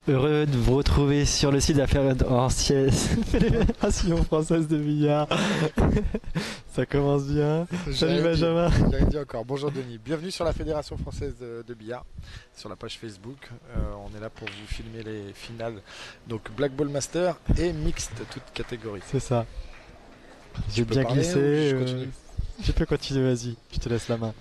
Heureux de vous retrouver sur le site de la Fédération Française de Billard. Ça commence bien. Salut Benjamin. J'avais dit encore. Bonjour Denis. Bienvenue sur la Fédération Française de Billard, sur la page Facebook. On est là pour vous filmer les finales. Donc Black Ball Master et mixte, toutes catégories. C'est ça. J'ai peux bien parler glissé. ou je continue Je peux continuer, vas-y. Je te laisse la main.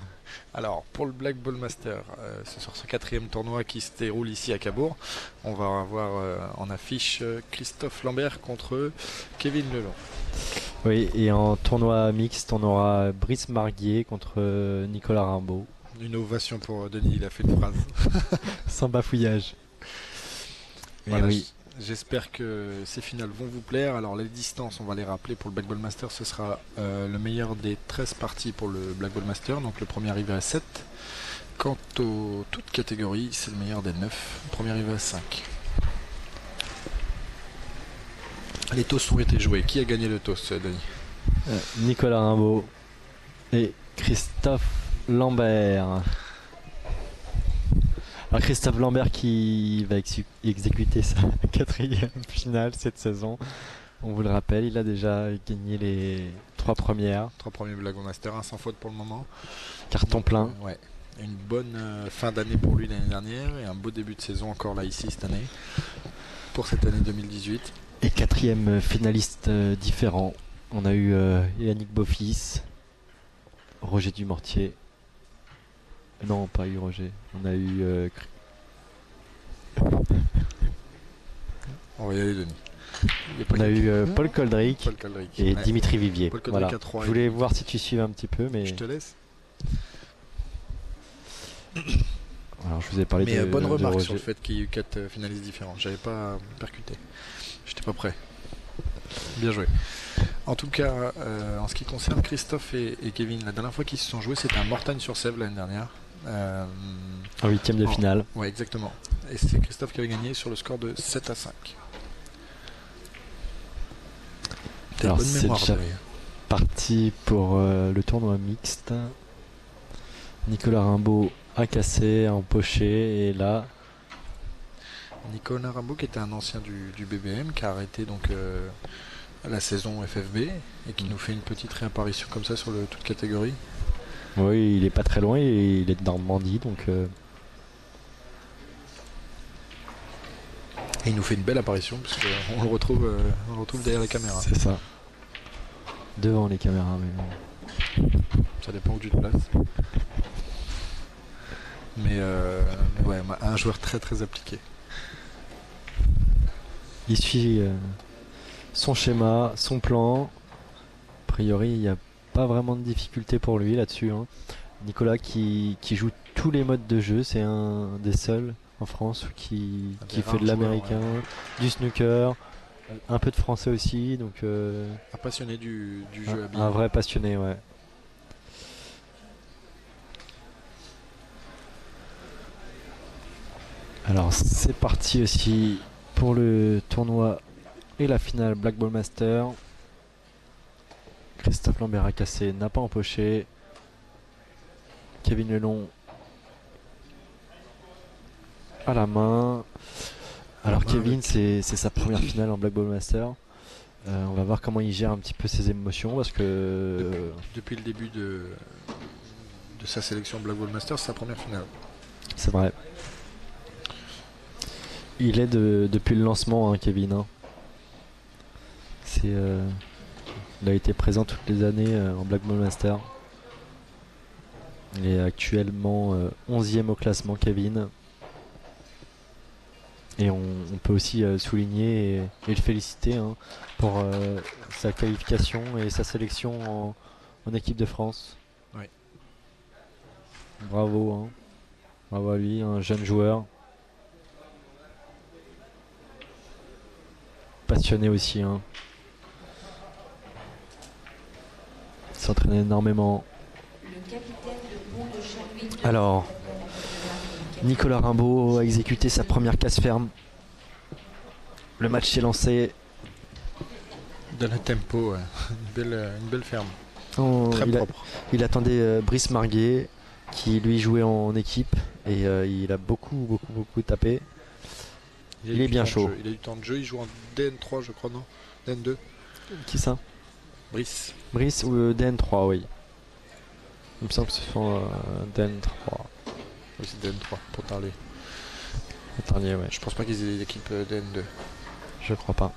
Alors, pour le Black Ball Master, c'est sur ce 4e tournoi qui se déroule ici à Cabourg. On va avoir en affiche Christophe Lambert contre Kevin Lelon. Oui, et en tournoi mixte, on aura Brice Marguier contre Nicolas Rimbaud. Une ovation pour Denis, il a fait une phrase. Sans bafouillage. Voilà, oui. J'espère que ces finales vont vous plaire. Alors les distances, on va les rappeler pour le Black Ball Master. Ce sera le meilleur des 13 parties pour le Black Ball Master. Donc le premier arrivé à 7. Quant aux toutes catégories, c'est le meilleur des 9. Le premier arrivé à 5. Les toasts ont été joués. Qui a gagné le toast, Denis? Nicolas Rimbaud et Christophe Lambert. Alors Christophe Lambert qui va exécuter sa 4e finale cette saison. On vous le rappelle, il a déjà gagné les 3 premières. 3 premiers Black Ball Master, 1 sans faute pour le moment. Carton plein. Ouais. Une bonne fin d'année pour lui l'année dernière et un beau début de saison encore là ici cette année. Pour cette année 2018. Et 4e finaliste différent. On a eu Yannick Beaufils, Roger Dumortier. Non, pas eu Roger. On a eu... On va y aller, Denis. On a eu Paul Coldric et ouais. Dimitri Vivier. Paul Coldric Voilà. à 3. Je voulais voir si tu suivais un petit peu, mais... Je te laisse. Alors, je vous ai parlé mais bonne de remarque Roger. sur le fait qu'il y ait eu 4 finalistes différents. J'avais pas percuté. J'étais pas prêt. Bien joué. En tout cas, en ce qui concerne Christophe et Kevin, la dernière fois qu'ils se sont joués, c'était à Mortagne-sur-Sèvre l'année dernière. En 8e de finale. Ouais, exactement. Et c'est Christophe qui avait gagné sur le score de 7-5. Alors bonne c'est mémoire, déjà derrière. parti pour le tournoi mixte. Nicolas Rimbaud a cassé, a empoché et là... Nicolas Rimbaud qui était un ancien du BBM qui a arrêté donc la saison FFB et qui nous fait une petite réapparition comme ça sur toute catégorie. Oui, il est pas très loin et il est de Normandie donc... Et il nous fait une belle apparition parce qu'on le retrouve derrière la caméra. C'est ça. Devant les caméras, mais... Ça dépend où tu te places. Mais ouais, un joueur très très appliqué. Il suit son schéma, son plan. A priori, il n'y a pas vraiment de difficulté pour lui là-dessus. Hein. Nicolas qui joue tous les modes de jeu, c'est un des seuls en France qui fait de l'américain, du snooker, un peu de français aussi. Donc, un passionné du jeu à billes. Un vrai passionné, ouais. Alors c'est parti aussi pour le tournoi et la finale Black Ball Master. Christophe Lambert a cassé, n'a pas empoché. Kevin Lelon à la main. Alors Kevin, c'est sa première finale en Black Ball Master. On va voir comment il gère un petit peu ses émotions parce que... Depuis le début de sa sélection Black Ball Master, c'est sa première finale. C'est vrai. Il est depuis le lancement, hein, Kevin. Hein. Il a été présent toutes les années en Black Ball Master. Il est actuellement 11e au classement, Kevin. Et on peut aussi souligner et le féliciter hein, pour sa qualification et sa sélection en équipe de France. Oui. Bravo. Hein. Bravo à lui, un jeune joueur. Passionné aussi. Hein. Il s'entraîne énormément. Alors, Nicolas Rimbaud a exécuté sa première casse ferme. Le match s'est lancé. Dans le tempo, une belle ferme. Très propre. Il attendait Brice Marguier qui lui jouait en équipe et il a beaucoup tapé. Il est bien chaud. Il a eu du temps de jeu, il joue en DN3 je crois, non? DN2. Qui ça? Brice. Brice ou DN3, oui. Il me semble que ce sont DN3. Oui, c'est DN3 pour parler. Dernier, ouais. Je pense pas qu'ils aient des équipes DN2. Je crois pas.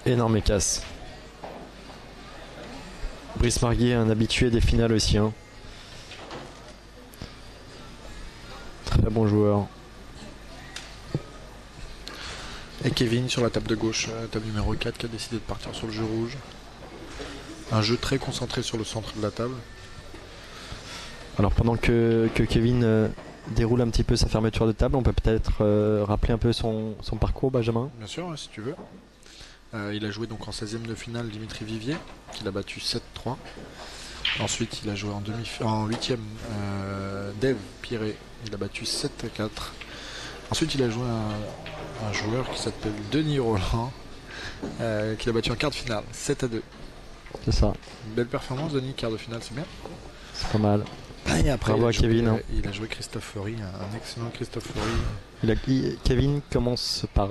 Énorme écasse. Brice Marguier, un habitué des finales aussi. Hein. Très bon joueur. Et Kevin sur la table de gauche, table numéro 4, qui a décidé de partir sur le jeu rouge. Un jeu très concentré sur le centre de la table. Alors pendant que Kevin déroule un petit peu sa fermeture de table, on peut peut-être rappeler un peu son parcours, Benjamin. Bien sûr, si tu veux. Il a joué donc en 16e de finale Dimitri Vivier, qu'il a battu 7-3. Ensuite, il a joué en 8e Dave Piré, il a battu 7-4. Ensuite, il a joué un joueur qui s'appelle Denis Roland, qu'il a battu en quart de finale, 7-2. C'est ça. Une belle performance, Denis, quart de finale, c'est bien. C'est pas mal. Et après, bravo à Kevin. Hein. Il a joué Christophe Feury, un excellent Christophe Feury. Kevin commence par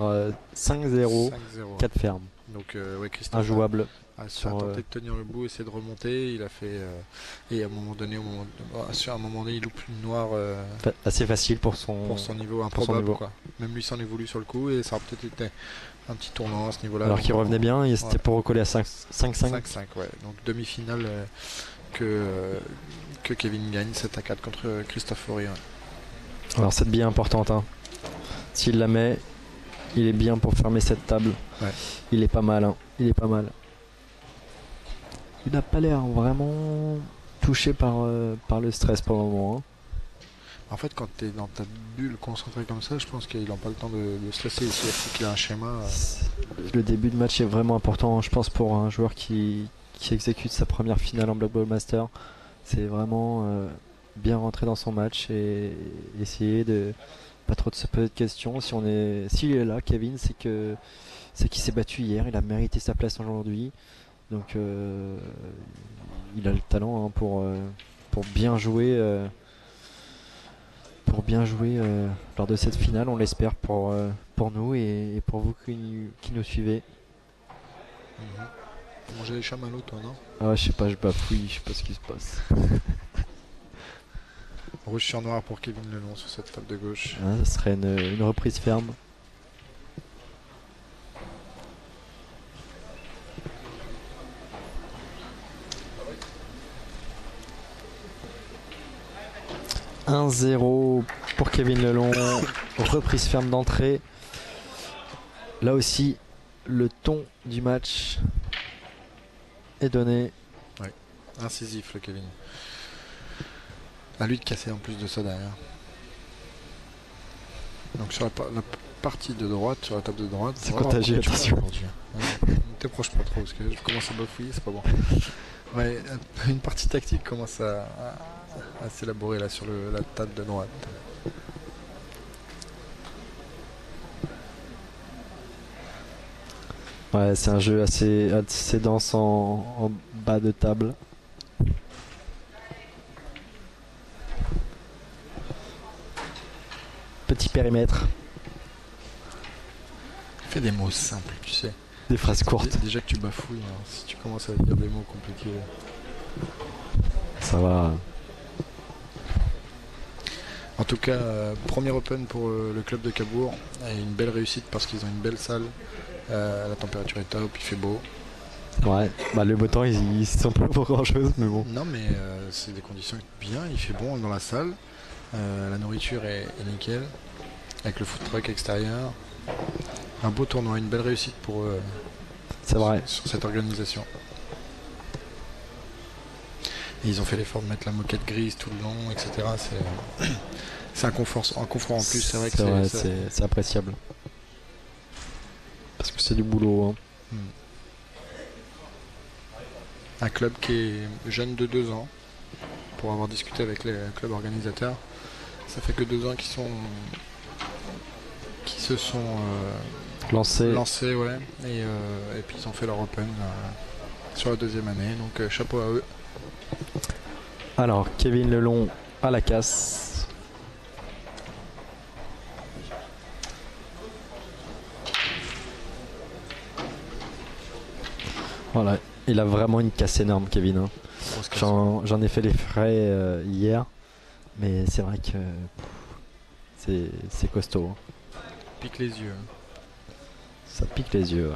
5-0, 4 fermes. Donc, ouais, Christophe injouable. a tenté de tenir le bout, essayer de remonter. Il a fait. Et à un moment donné, il loupe une noire. Assez facile pour son niveau, improbable. Quoi. Même lui s'en est voulu sur le coup et ça aurait peut-être été un petit tournant à ce niveau-là. Alors qu'il revenait bien, et c'était pour recoller à 5-5. 5-5, ouais. Donc demi-finale que Kevin gagne 7-4 contre Christophe Faury. Ouais. Alors cette bille importante. Hein. S'il la met, il est bien pour fermer cette table. Ouais. Il est pas mal. Hein. Il est pas mal. Il n'a pas l'air vraiment touché par le stress pour le moment. Hein. En fait, quand tu es dans ta bulle concentrée comme ça, je pense qu'il n'a pas le temps de stresser. Il faut qu'il a un schéma. Le début de match est vraiment important, je pense, pour un joueur qui exécute sa première finale en Black Ball Master. C'est vraiment bien rentrer dans son match et essayer de pas trop de se poser de questions. S'il est là, Kevin, c'est qu'il s'est battu hier, il a mérité sa place aujourd'hui. Donc il a le talent hein, pour bien jouer. Lors de cette finale, on l'espère pour nous et pour vous qui nous suivez. Manger les chamallows, toi, non? Ah, je sais pas, je bafouille, je sais pas ce qui se passe. Rouge sur noir pour Kevin Lelon sur cette table de gauche. Ah, ce serait une reprise ferme. « 1-0 pour Kevin Lelon, reprise ferme d'entrée. Là aussi, le ton du match est donné. Ouais, incisif le Kevin. À lui de casser en plus de ça derrière. Donc sur la partie de droite, sur la table de droite, c'est contagieux, attention. Ne t'approche pas trop parce que je commence à bafouiller, c'est pas bon. Ouais, une partie tactique commence à s'élaborer là sur la table de droite. Ouais, c'est un jeu assez dense en bas de table. Petit périmètre. Fais des mots simples, tu sais. Des phrases courtes. Déjà que tu bafouilles, hein, si tu commences à dire des mots compliqués. Ça va. En tout cas, premier Open pour le club de Cabourg. Et une belle réussite parce qu'ils ont une belle salle. La température est top, il fait beau. Ouais, bah le beau temps, ils sont pas pour grand chose, mais bon. Non, mais c'est des conditions bien, il fait bon dans la salle. La nourriture est nickel. Avec le food truck extérieur. Un beau tournoi, une belle réussite pour eux. C'est vrai. Sur cette organisation. Et ils ont fait l'effort de mettre la moquette grise tout le long, etc. C'est un confort en plus, c'est vrai que c'est appréciable. Parce que c'est du boulot. Hein. Un club qui est jeune de 2 ans, pour avoir discuté avec les clubs organisateurs. Ça fait que 2 ans qui se sont lancés, ouais. Et puis ils ont fait leur Open sur la 2e année, donc chapeau à eux. Alors, Kevin Lelon à la casse. Voilà. Il a vraiment une casse énorme, Kevin, hein. Grosse casse. J'en ai fait les frais hier, mais c'est vrai que c'est costaud, hein. Pique les yeux. Ça pique les yeux, ouais.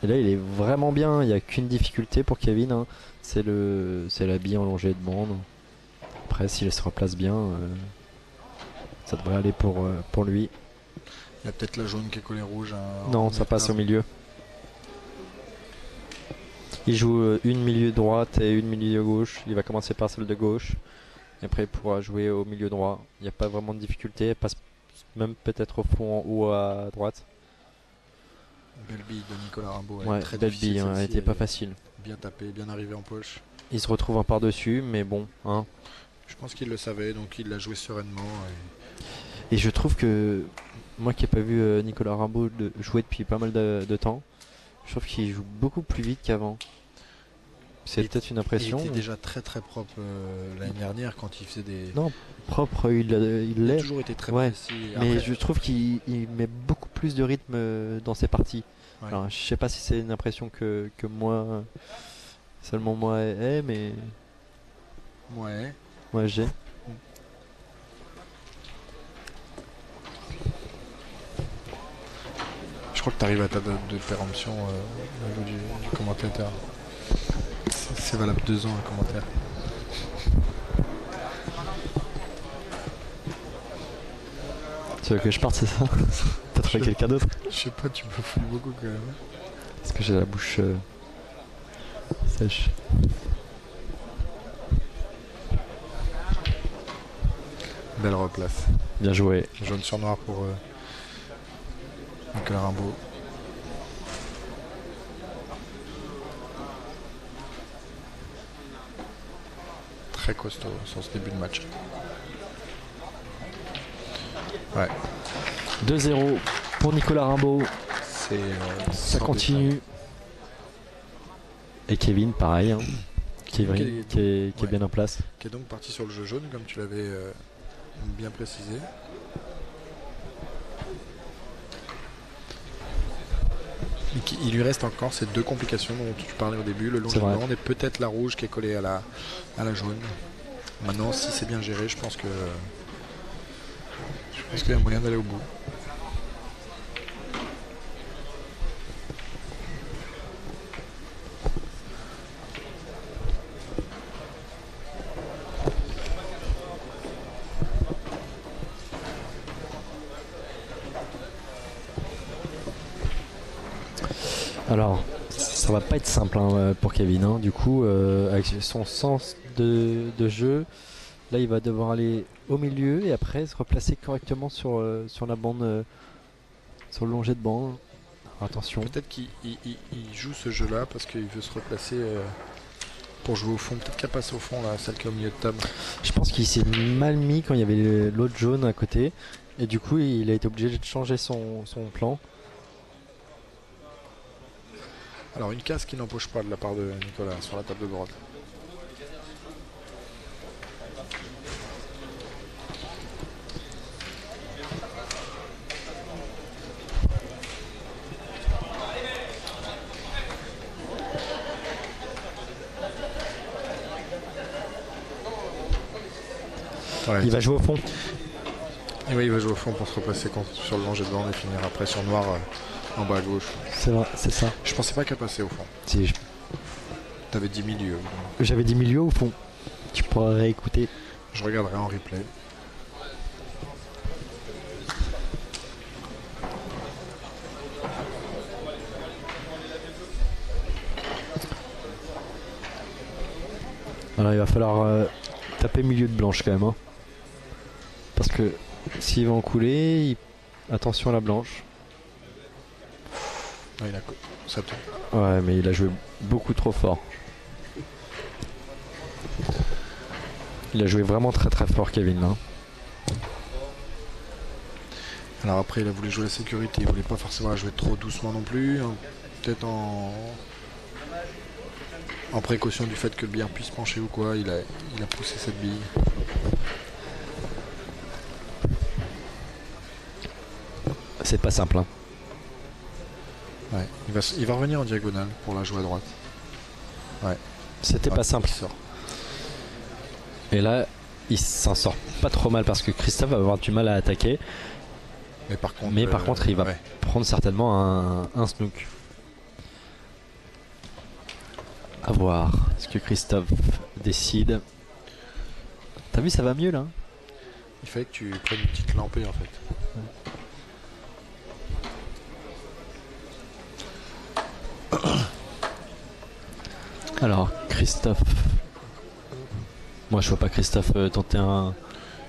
Et là, il est vraiment bien. Il n'y a qu'une difficulté pour Kevin, hein. C'est la bille en longée de bande. Après, s'il se replace bien, ça devrait aller pour lui. Il y a peut-être la jaune qui est collée rouge. Non, ça passe au milieu. Il joue une milieu droite et une milieu gauche. Il va commencer par celle de gauche. Et après, il pourra jouer au milieu droit. Il n'y a pas vraiment de difficulté. Elle passe même peut-être au fond ou à droite. Belle bille de Nicolas Rimbaud. Ouais, très belle difficile, bille, hein, elle celle-ci, était pas facile. Bien tapé, bien arrivé en poche. Il se retrouve un par-dessus, mais bon, hein. Je pense qu'il le savait, donc il l'a joué sereinement. Et je trouve que moi qui n'ai pas vu Nicolas Rimbaud jouer depuis pas mal de temps, je trouve qu'il joue beaucoup plus vite qu'avant. C'est peut-être une impression. Il était déjà très très propre l'année dernière quand il faisait des. Non, propre, il Il a l'est. toujours été très Ouais, précis. mais Après, je trouve qu'il met beaucoup plus de rythme dans ses parties. ouais. Alors, je sais pas si c'est une impression que moi, seulement moi ai, mais Ouais. moi j'ai. Je crois que tu arrives à ta date de péremption au niveau du commentateur. C'est valable 2 ans un commentaire. Tu veux que je parte, c'est ça? T'as trouvé quelqu'un d'autre? Je sais pas, tu me fouilles beaucoup quand même. Parce que j'ai la bouche sèche. Belle replace. Bien joué. Jaune sur noir pour Nicolas Rimbaud. Très costaud sur ce début de match. Ouais, 2-0 pour Nicolas Rimbaud. c'est Ça sans continue. Et Kevin, pareil, hein. Kevin, qui est Ouais. bien en place. détail. Qui est donc parti sur le jeu jaune comme tu l'avais bien précisé. Il lui reste encore ces 2 complications dont tu parlais au début, le long C'est vrai. bande et peut-être la rouge qui est collée à la jaune. Maintenant, si c'est bien géré, je pense qu'il y a moyen d'aller au bout. Alors, ça va pas être simple, hein, pour Kevin, hein. Du coup, avec son sens de jeu, là il va devoir aller au milieu et après se replacer correctement sur la bande, sur le longé de bande. Alors, attention. Peut-être qu'il joue ce jeu-là parce qu'il veut se replacer pour jouer au fond. Peut-être qu'elle passe au fond, là, celle qui est au milieu de table. Je pense qu'il s'est mal mis quand il y avait l'autre jaune à côté. Et du coup, il a été obligé de changer son plan. Alors, une casse qui n'empoche pas de la part de Nicolas sur la table de droite. Ouais, Il va jouer au fond. et oui, il va jouer au fond pour se replacer sur le danger de bande et finir après sur noir en bas à gauche. C'est vrai, c'est ça. Je pensais pas qu'elle passait au fond. Si T'avais dit milieu. j'avais dit milieu au fond. Tu pourras réécouter. Je regarderai en replay. Alors il va falloir taper milieu de blanche quand même, hein. Parce que s'il va en couler, attention à la blanche. Ah, ça tourne. Ouais, mais il a joué beaucoup trop fort. Il a joué vraiment très très fort, Kevin, là. Alors après, il a voulu jouer la sécurité. Il voulait pas forcément la jouer trop doucement non plus. Hein. Peut-être en précaution du fait que le billard puisse pencher ou quoi. Il a poussé cette bille. C'est pas simple, hein. Ouais. Il va revenir en diagonale pour la jouer à droite. Ouais. C'était pas simple. Il sort. Et là, il s'en sort pas trop mal parce que Christophe va avoir du mal à attaquer. Mais par contre, il va prendre certainement un snook. À voir ce que Christophe décide. T'as vu, ça va mieux là. Il fallait que tu prennes une petite lampée en fait. Alors, Christophe. Moi, je vois pas Christophe tenter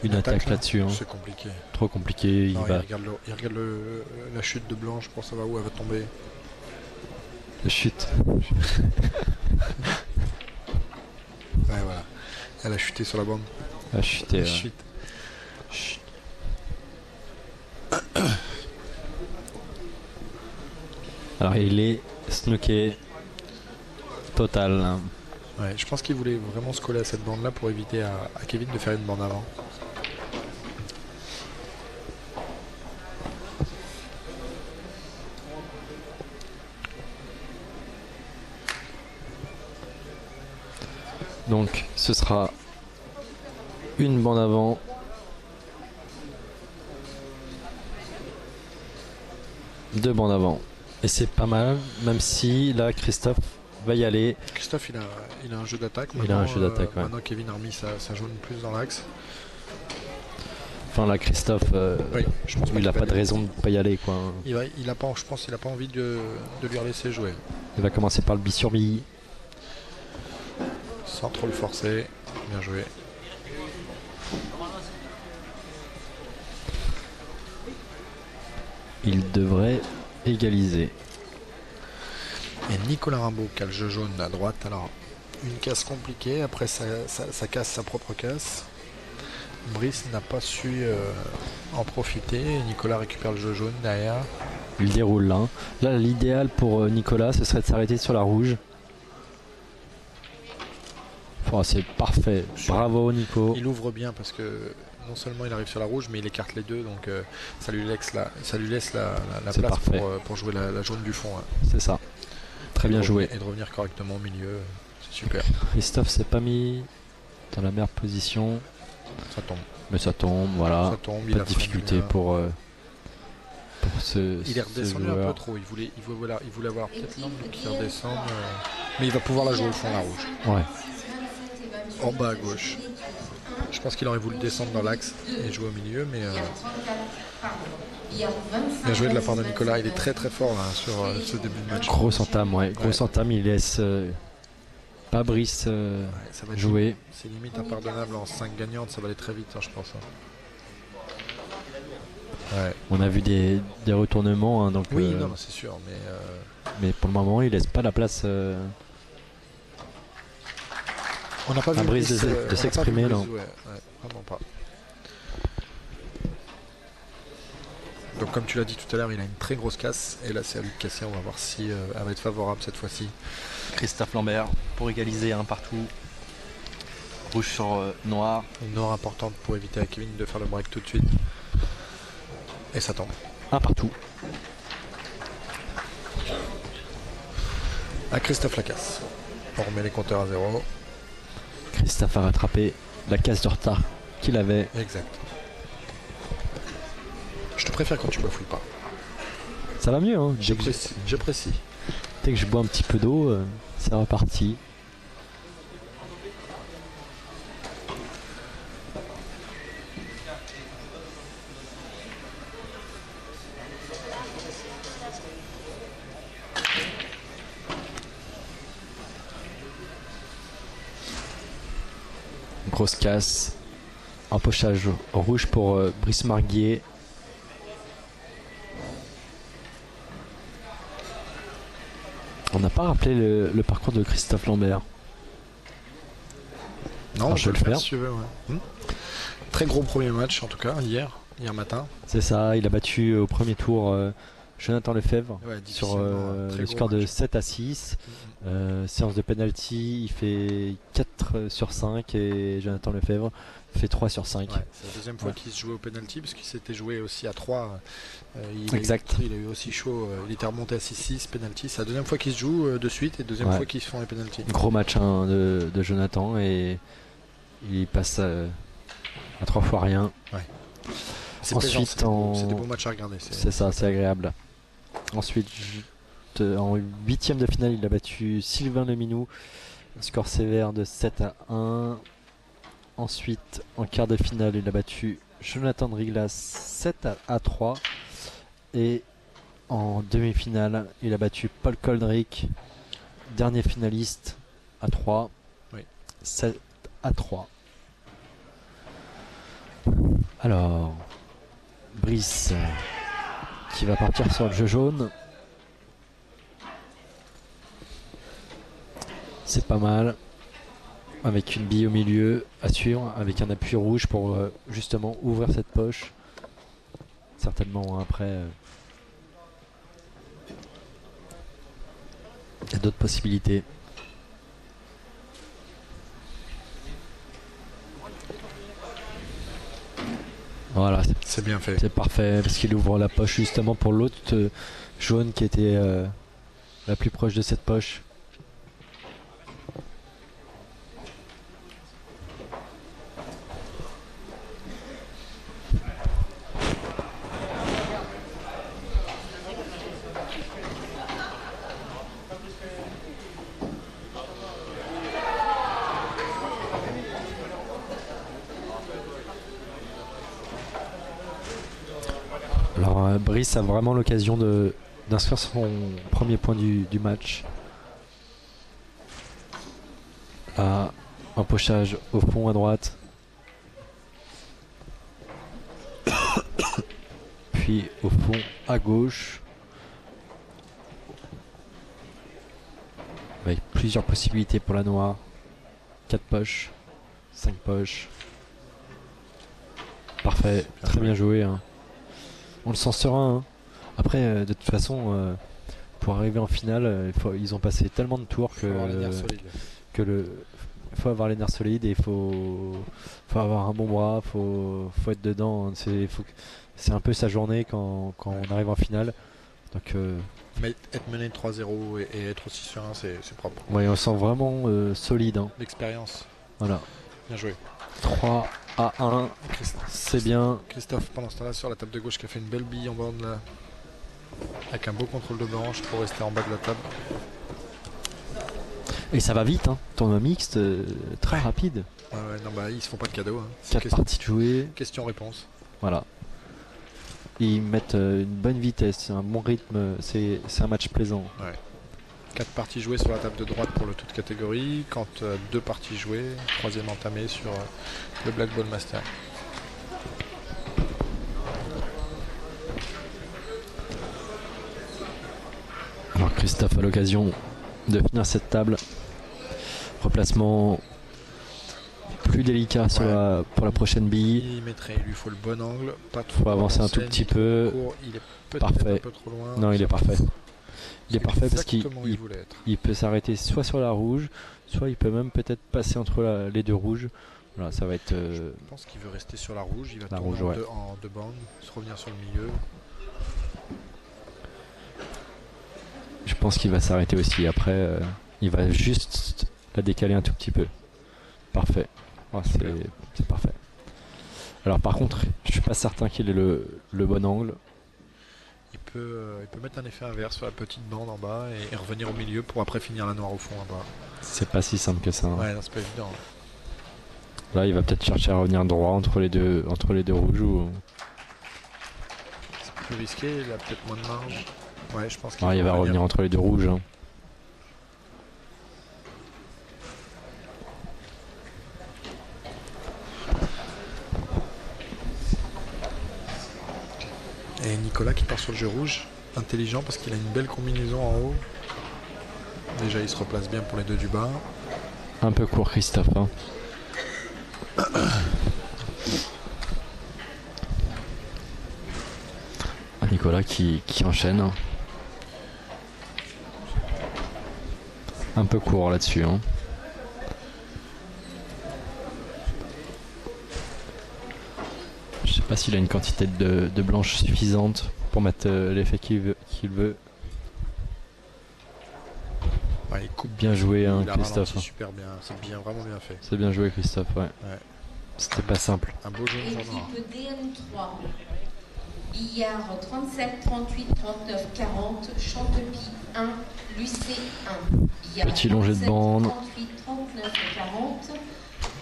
une attaque là-dessus. Hein. C'est compliqué. Trop compliqué. Non, il regarde la chute de Blanche pour savoir où elle va tomber. La chute. Ouais, voilà. Elle a chuté sur la bande. Elle a chuté. Chute. Chut. Alors, il est snooké total. Hein. Ouais, je pense qu'il voulait vraiment se coller à cette bande là pour éviter à Kevin de faire une bande avant. Donc ce sera une bande avant. Deux bandes avant. Et c'est pas mal, même si là Christophe va y aller. Christophe il a un jeu d'attaque. Il a un jeu d'attaque, ouais. Maintenant Kevin a remis sa jaune plus dans l'axe. Enfin là Christophe, Oui, je pense il a pas de raison de pas y aller quoi. Il a pas, je pense qu'il a pas envie de lui laisser jouer. Il va commencer par le bi sur bi. Sans trop le forcer. Bien joué. Il devrait égaliser. Et Nicolas Rimbaud qui a le jeu jaune à droite. Alors, une casse compliquée. Après, ça casse sa propre casse. Brice n'a pas su en profiter. Nicolas récupère le jeu jaune derrière. Il déroule là. Là, l'idéal pour Nicolas, ce serait de s'arrêter sur la rouge. Oh, c'est parfait. Bravo Nico. Il ouvre bien parce que non seulement il arrive sur la rouge, mais il écarte les deux. Donc ça lui laisse la place pour jouer la jaune du fond. Hein. C'est ça. Très bien joué. Et de revenir correctement au milieu. C'est super. Christophe s'est pas mis dans la meilleure position. Ça tombe. Mais ça tombe, voilà. Ça tombe, pas de difficulté pour il est redescendu un peu trop. Il voulait avoir peut-être l'angle qui redescende. Mais il va pouvoir la jouer au fond, la rouge. Ouais. En bas à gauche. Je pense qu'il aurait voulu descendre dans l'axe et jouer au milieu, mais bien joué de la part de Nicolas. Il est très très fort là, sur ce début de match. Grosse entame, ouais. Grosse entame, il laisse pas Brice ça va jouer. C'est limite impardonnable en 5 gagnantes, ça va aller très vite, hein, je pense. Ouais. On a vu des retournements, hein, donc. Oui, non, c'est sûr, mais pour le moment, il laisse pas la place. On n'a pas vu Brice de s'exprimer, non. Ouais, vraiment pas. Donc comme tu l'as dit tout à l'heure, il a une très grosse casse. Et là c'est à lui de casser, on va voir si elle va être favorable cette fois-ci. Christophe Lambert pour égaliser un partout. Rouge sur noir. Une noire importante pour éviter à Kevin de faire le break tout de suite. Et ça tombe. Un partout. À Christophe la casse. On remet les compteurs à 0. Christophe a rattrapé la casse de retard qu'il avait. Exact. Je te préfère quand tu bafouilles pas. Ça va mieux, hein. J'apprécie. Dès que je bois un petit peu d'eau, c'est reparti. Grosse casse. Empochage rouge pour Brice Marguier. On n'a pas rappelé le parcours de Christophe Lambert. Non, je vais le faire. Si tu veux, ouais. Très gros premier match en tout cas, hier matin. C'est ça, il a battu au premier tour Jonathan Lefebvre Ouais, sur difficilement, très le gros score de match. 7 à 6. Séance de penalty, il fait 4 sur 5 et Jonathan Lefebvre fait 3 sur 5. Ouais, c'est la deuxième fois Ouais. qu'il se jouait au penalty parce qu'il s'était joué aussi à 3. Il Exact. il a eu aussi chaud. Il était remonté à 6-6 penalty. C'est la deuxième fois qu'il se joue de suite et deuxième Ouais. fois qu'ils se font les penalty. Gros match hein, de Jonathan et il passe à 3 fois rien. C'est Ensuite, plaisant, c'est des beaux matchs à regarder. C'est ça, c'est agréable. Ensuite, en huitième de finale, il a battu Sylvain Leminou, score sévère de 7 à 1. Ensuite, en quart de finale, il a battu Jonathan Driglas 7 à 3. Et en demi-finale, il a battu Paul Koldrick, dernier finaliste, à 3. Oui. 7 à 3. Alors, Brice qui va partir sur le jeu jaune. C'est pas mal. Avec une bille au milieu à suivre, avec un appui rouge pour justement ouvrir cette poche. Certainement après. Il y a d'autres possibilités. Voilà, C'est bien fait. c'est parfait parce qu'il ouvre la poche justement pour l'autre jaune qui était la plus proche de cette poche. Alors Brice a vraiment l'occasion d'inscrire son premier point du match. Là, un pochage au fond à droite. Puis au fond à gauche. Avec plusieurs possibilités pour la noire. 4 poches, 5 poches. Parfait, très bien joué. Hein. On le sent serein. Hein. Après, de toute façon, pour arriver en finale, ils ont passé tellement de tours Faut avoir les nerfs solides. il faut avoir les nerfs solides et il faut avoir un bon bras, faut être dedans. Hein. C'est un peu sa journée quand on arrive en finale. Donc, Mais être mené de 3-0 et être aussi serein, c'est propre. ouais, on sent vraiment solide. Hein. L'expérience. Voilà. Bien joué. 3 à 1, c'est bien. Christophe, pendant ce temps-là, sur la table de gauche, qui a fait une belle bille en bord de la... avec un beau contrôle de branche pour rester en bas de la table. Et ça va vite, hein. Tournoi mixte, très rapide. Ouais, non, bah, ils se font pas de cadeaux. Hein. 4 parties jouées. Question-réponse. Voilà. Ils mettent une bonne vitesse, un bon rythme, c'est un match plaisant. 4 parties jouées sur la table de droite pour le toute catégorie, quand 2 parties jouées, troisième entamée sur le Black Ball Master. Alors Christophe a l'occasion de finir cette table. Replacement plus délicat pour la prochaine bille. Il lui faut le bon angle, pas trop. Il faut avancer un tout petit peu. Il est peut-être Parfait. un peu trop loin. Non, il est parfait. Il est parfait parce qu'il Exactement où il voulait être. il peut s'arrêter soit sur la rouge, soit il peut même peut-être passer entre les deux rouges. Voilà, ça va être. Je pense qu'il veut rester sur la rouge. Il va La tourner rouge, ouais. en deux bandes, se revenir sur le milieu. Je pense qu'il va s'arrêter aussi. Après, il va juste la décaler un tout petit peu. Parfait. Oh, c'est parfait. Alors par contre, je suis pas certain qu'il ait le bon angle. Il peut mettre un effet inverse sur la petite bande en bas et revenir au milieu pour après finir la noire au fond en bas. C'est pas si simple que ça. Hein. Ouais, non, c'est pas évident. Là, il va peut-être chercher à revenir droit entre les deux rouges ou. C'est plus risqué, il a peut-être moins de marge. Ouais, je pense qu'il Il va revenir entre les deux rouges. Hein. Et Nicolas qui part sur le jeu rouge, intelligent parce qu'il a une belle combinaison en haut. Déjà, il se replace bien pour les deux du bas. Un peu court, Christophe. Hein. Nicolas qui enchaîne. Un peu court là-dessus. Hein. Je sais pas s'il a une quantité de blanche suffisante pour mettre l'effet qu'il veut. Ouais, il coupe Bien joué, hein, il a Christophe. ralenti super bien, c'est vraiment bien fait. C'est bien joué, Christophe. Ouais. C'était pas simple. Un beau jaune pour noir. Équipe DN3. Billard 37, 38, 39, 40. Chantepie 1, Lucé 1. Billard Petit longé de 37, bande. 38, 39, 40.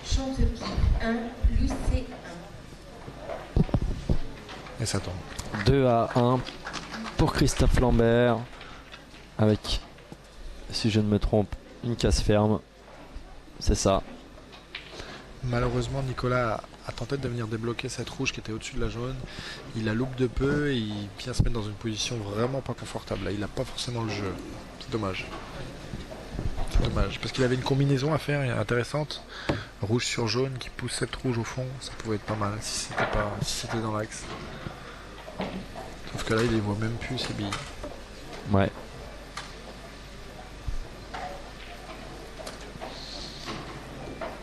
Chantepie 1, Lucé 1. Et ça tombe. 2 à 1 pour Christophe Lambert. Avec, si je ne me trompe, une case ferme. C'est ça. Malheureusement, Nicolas a tenté de venir débloquer cette rouge qui était au-dessus de la jaune. Il la loupe de peu et il vient se mettre dans une position vraiment pas confortable. Là, il n'a pas forcément le jeu. C'est dommage. C'est dommage. Parce qu'il avait une combinaison à faire intéressante. Rouge sur jaune qui pousse cette rouge au fond. Ça pouvait être pas mal si c'était dans l'axe. Sauf que là, il les voit même plus, ces billes. Ouais.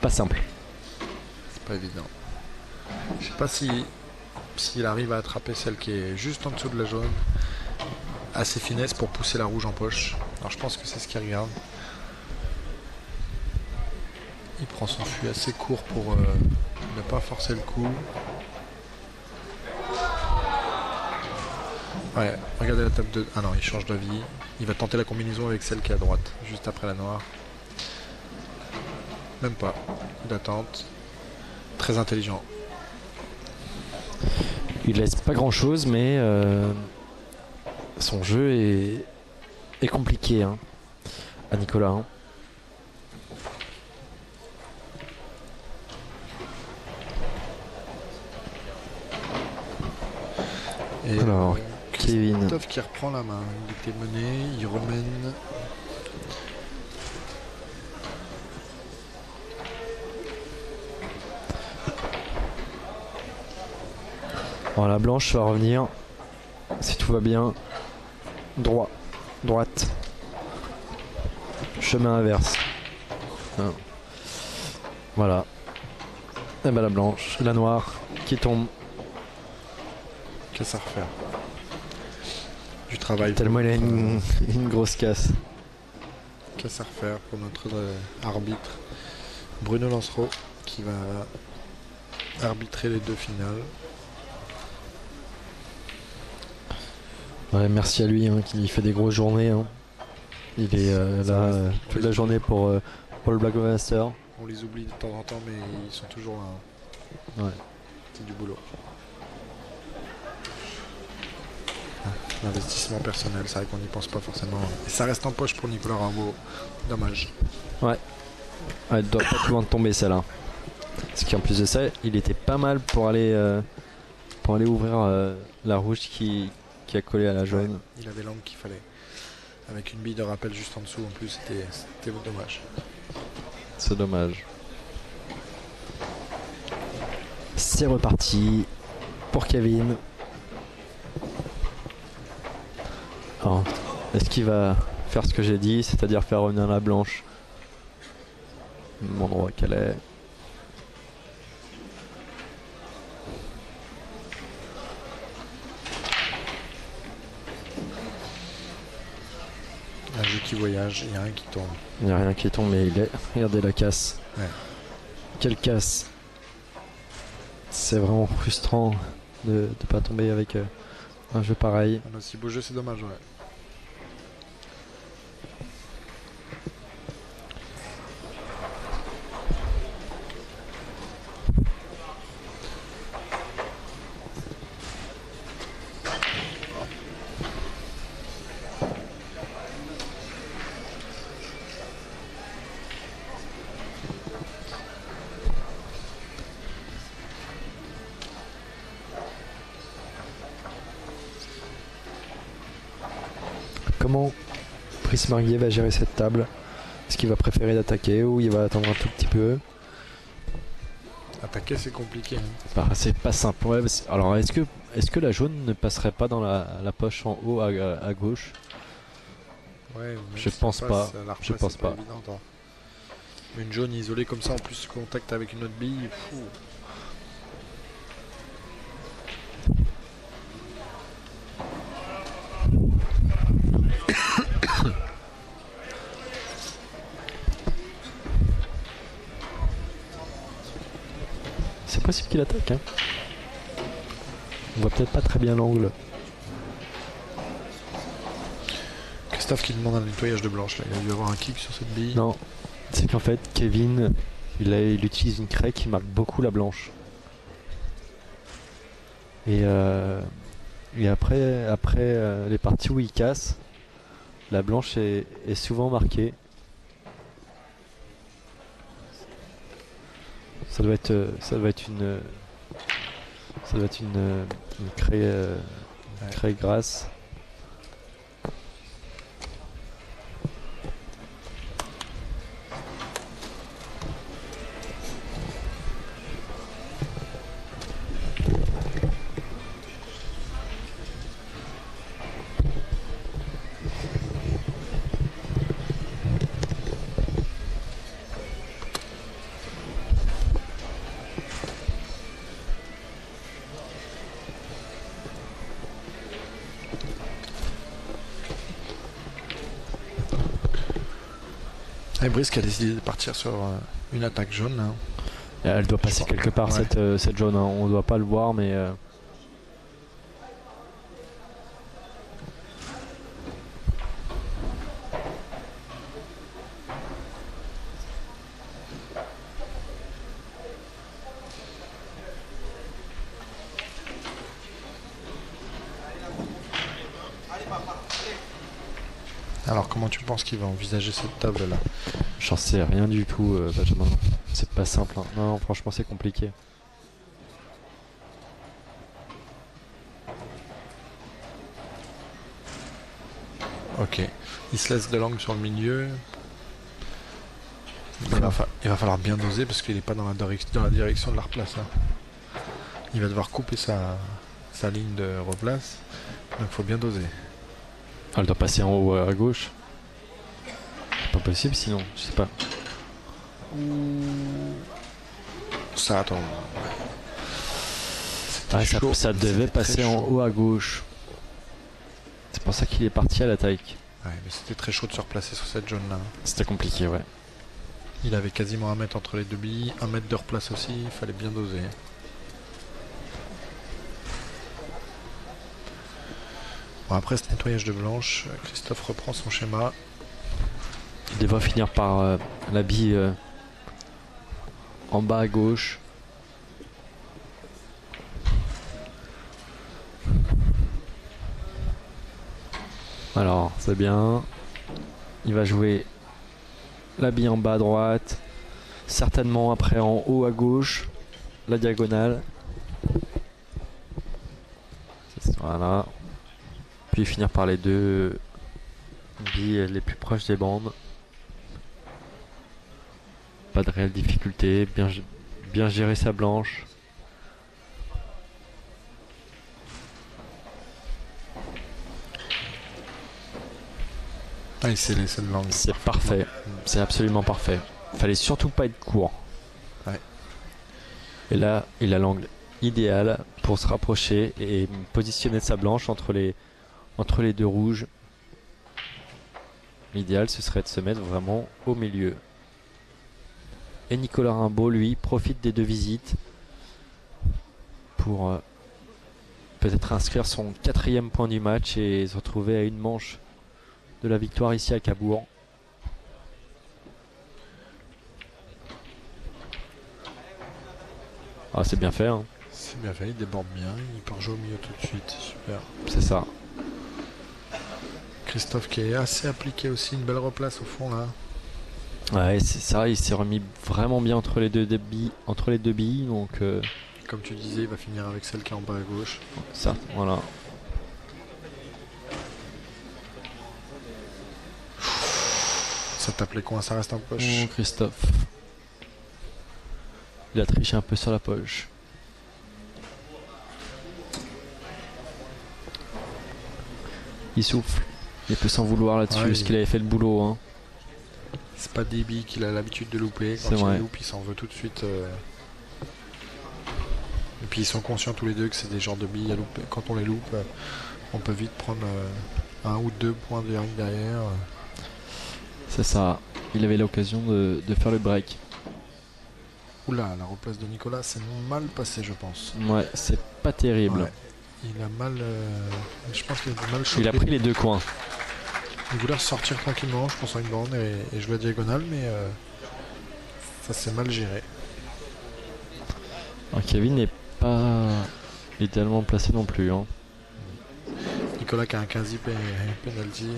Pas simple. C'est pas évident. Je sais pas s'il arrive à attraper celle qui est juste en dessous de la jaune. Assez finesse pour pousser la rouge en poche. Alors je pense que c'est ce qu'il regarde. Il prend son fût assez court pour ne pas forcer le coup. Ouais, regardez la table de... Ah non, il change d'avis. Il va tenter la combinaison avec celle qui est à droite, juste après la noire. Même pas. Il attente. Très intelligent. Il laisse pas grand chose, mais son jeu est compliqué hein, à Nicolas. Hein. Et Alors, Kevin. Christophe qui reprend la main. Il était mené, il remène. Alors la blanche va revenir, si tout va bien, droite, chemin inverse. Ah. Voilà. Et ben la blanche, la noire qui tombe. Qu'est-ce à refaire? Du travail. Tellement il a une grosse casse. Qu'est-ce à refaire pour notre arbitre Bruno Lancereau qui va arbitrer les deux finales. Ouais, merci à lui hein, qui fait des grosses journées. Hein. Il est là toute la journée pour le Black Master. On les oublie de temps en temps, mais ils sont toujours là. Ouais. C'est du boulot. L'investissement personnel, c'est vrai qu'on n'y pense pas forcément. Et ça reste en poche pour Nicolas Rimbaud. Dommage. Ouais. Elle doit pas loin de tomber celle-là. Parce qu'en plus de ça, il était pas mal pour aller ouvrir la rouge qui a collé à la jaune. Ouais, il avait l'angle qu'il fallait. Avec une bille de rappel juste en dessous, en plus, c'était dommage. C'est dommage. C'est reparti pour Kevin. Alors, est-ce qu'il va faire ce que j'ai dit, c'est-à-dire faire revenir la blanche au même endroit qu'elle est? Un jeu qui voyage, il n'y a rien qui tombe. Il n'y a rien qui tombe, mais il est. Regardez la casse. Ouais. Quelle casse. C'est vraiment frustrant de ne pas tomber avec un jeu pareil. Un aussi beau jeu, c'est dommage, ouais. Comment Brice Marguier va gérer cette table? Est-ce qu'il va préférer d'attaquer ou il va attendre un tout petit peu? attaquer, c'est compliqué. Hein. Bah, c'est pas simple. Ouais, alors, est-ce que la jaune ne passerait pas dans la poche en haut à gauche? Ouais, même Je si pense on pas. passe, la Je repasse, pense c'est pas. évident, hein. Une jaune isolée comme ça, en plus contact avec une autre bille. Fou. C'est possible qu'il attaque. Hein. On voit peut-être pas très bien l'angle. Christophe qui demande un nettoyage de blanche. Là. Il a dû avoir un kick sur cette bille. Non, c'est qu'en fait, Kevin, il utilise une craie qui marque beaucoup la blanche. Et après les parties où il casse, la blanche est souvent marquée. Ça doit être une craie grasse. Et Brice qui a décidé de partir sur une attaque jaune. Là. Et elle doit passer quelque part, ouais. cette jaune. Hein. On doit pas le voir, mais Alors comment tu penses qu'il va envisager cette table là? j'en sais rien du tout, Benjamin. C'est pas simple. Hein. Non, franchement, c'est compliqué. Ok. Il se laisse de l'angle sur le milieu. Il va falloir bien doser parce qu'il n'est pas dans la direction de la replace. Hein. Il va devoir couper sa ligne de replace. Donc il faut bien doser. Elle doit passer en haut à gauche. C'est pas possible sinon, je sais pas. Ça attend. Ah, ça devait passer en haut à gauche. C'est pour ça qu'il est parti à l'attaque. Ouais, mais c'était très chaud de se replacer sur cette jaune là. C'était compliqué, ouais. Il avait quasiment 1 mètre entre les deux billes, 1 mètre de replace aussi, il fallait bien doser. Bon, après ce nettoyage de blanche, Christophe reprend son schéma. Il devrait finir par la bille en bas à gauche. Alors, c'est bien. Il va jouer la bille en bas à droite. Certainement après en haut à gauche. La diagonale. Voilà. Puis finir par les deux billes les plus proches des bandes. Pas de réelle difficulté. Bien gérer sa blanche. Ah, il s'est laissé de l'angle. C'est parfait. C'est absolument parfait. Fallait surtout pas être court. Ouais. Et là, il a l'angle idéal pour se rapprocher et positionner sa blanche entre les deux rouges. L'idéal, ce serait de se mettre vraiment au milieu. Et Nicolas Rimbaud, lui, profite des deux visites pour peut-être inscrire son 4e point du match et se retrouver à une manche de la victoire ici à Cabourg. Ah, c'est bien fait, hein. C'est bien fait, il déborde bien, il part jouer au milieu tout de suite, super. C'est ça. Christophe qui est assez appliqué aussi, une belle replace au fond là. Ouais, c'est ça, il s'est remis vraiment bien entre les deux billes, donc Comme tu disais, il va finir avec celle qui est en bas à gauche. ça, voilà. Ça tape les coins, ça reste en poche. Oh, Christophe. Il a triché un peu sur la poche. Il souffle. Il peut s'en vouloir là-dessus, Ouais, parce qu'il avait fait le boulot. Hein. C'est pas Déby qu'il a l'habitude de louper. Quand C'est il vrai. loupe, il s'en veut tout de suite. Et puis ils sont conscients tous les deux que c'est des genres de billes à louper. Quand on les loupe, on peut vite prendre 1 ou 2 points de ring derrière. C'est ça. Il avait l'occasion de faire le break. Oula, la replace de Nicolas, c'est mal passé, je pense. Ouais, c'est pas terrible. Ouais. Il a mal. Je pense qu'il a mal chopé. Il a pris les deux coins. Il voulait ressortir tranquillement, je pense, en une bande et jouer à diagonale, mais ça s'est mal géré. Alors, Kevin n'est pas idéalement placé non plus. Hein. Nicolas qui a un 15 penalty.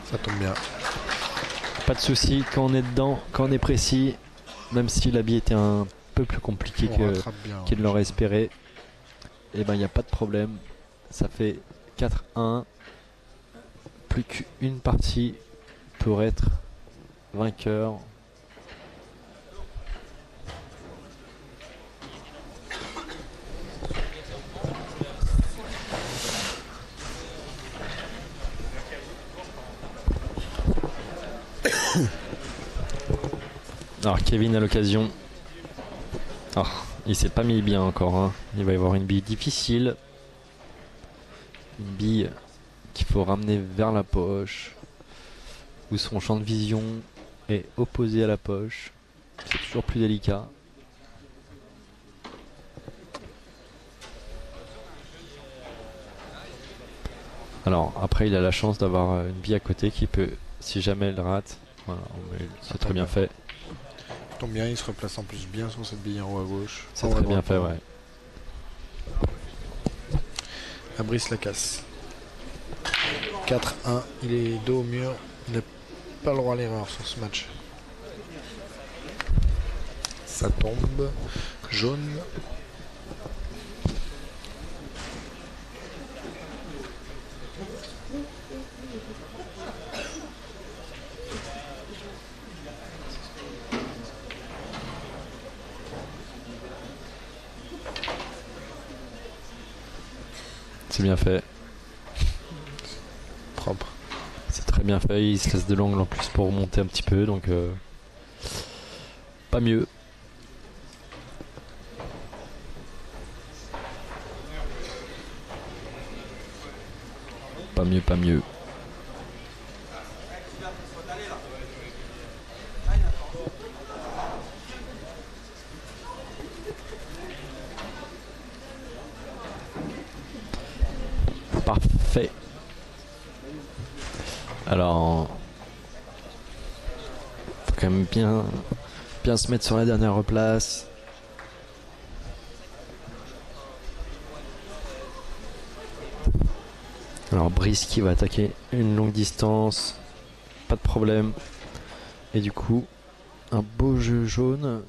Ça tombe bien. Pas de souci quand on est dedans, quand on est précis, même si l'habit était un peu plus compliqué On rattrape bien. qu'il l'aurait espéré, et ben il n'y a pas de problème. Ça fait 4-1. Plus qu'une partie pour être vainqueur. Alors Kevin a l'occasion. Oh, il s'est pas mis bien encore. Hein. Il va y avoir une bille difficile. Une bille qu'il faut ramener vers la poche. Où son champ de vision est opposé à la poche. C'est toujours plus délicat. Alors après il a la chance d'avoir une bille à côté qui peut, si jamais elle rate, voilà, c'est très bien fait. Tombe bien, il se replace en plus bien sur cette bille en haut à gauche. C'est très bien fait, ouais. À Brice la casse. 4-1, il est dos au mur, il n'a pas le droit à l'erreur sur ce match. Ça tombe, jaune. C'est bien fait. Propre. C'est très bien fait. Il se laisse de l'angle en plus pour remonter un petit peu. Donc pas mieux. Pas mieux, pas mieux. Parfait. Alors, faut quand même bien se mettre sur la dernière replace. Alors Brice qui va attaquer une longue distance, pas de problème. Et du coup, un beau jeu jaune.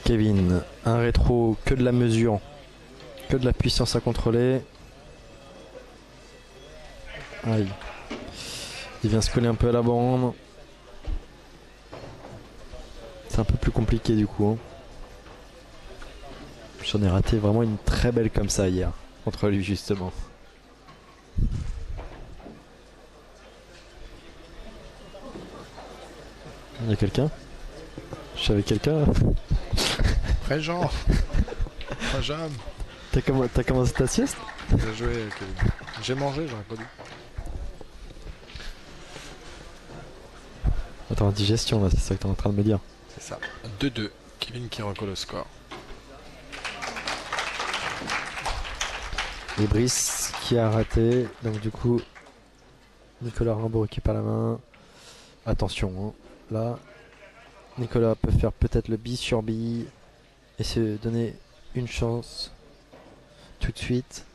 Kevin, un rétro, que de la mesure, que de la puissance à contrôler. Aïe. Il vient se coller un peu à la bande. C'est un peu plus compliqué du coup. Hein. J'en ai raté vraiment une très belle comme ça hier, contre lui justement. Il y a quelqu'un? Je savais quelqu'un. Très Jean. Très Jean. T'as commencé ta sieste? Bien joué, Kevin. J'ai mangé, j'aurais pas dû. Attends, digestion là, c'est ça que t'es en train de me dire. C'est ça. 2-2. Kevin qui recolle le score. Et Brice qui a raté. Donc du coup, Nicolas Rimbaud récupère la main. Attention, hein. Là, Nicolas peut faire peut-être le bille sur bille et se donner une chance tout de suite.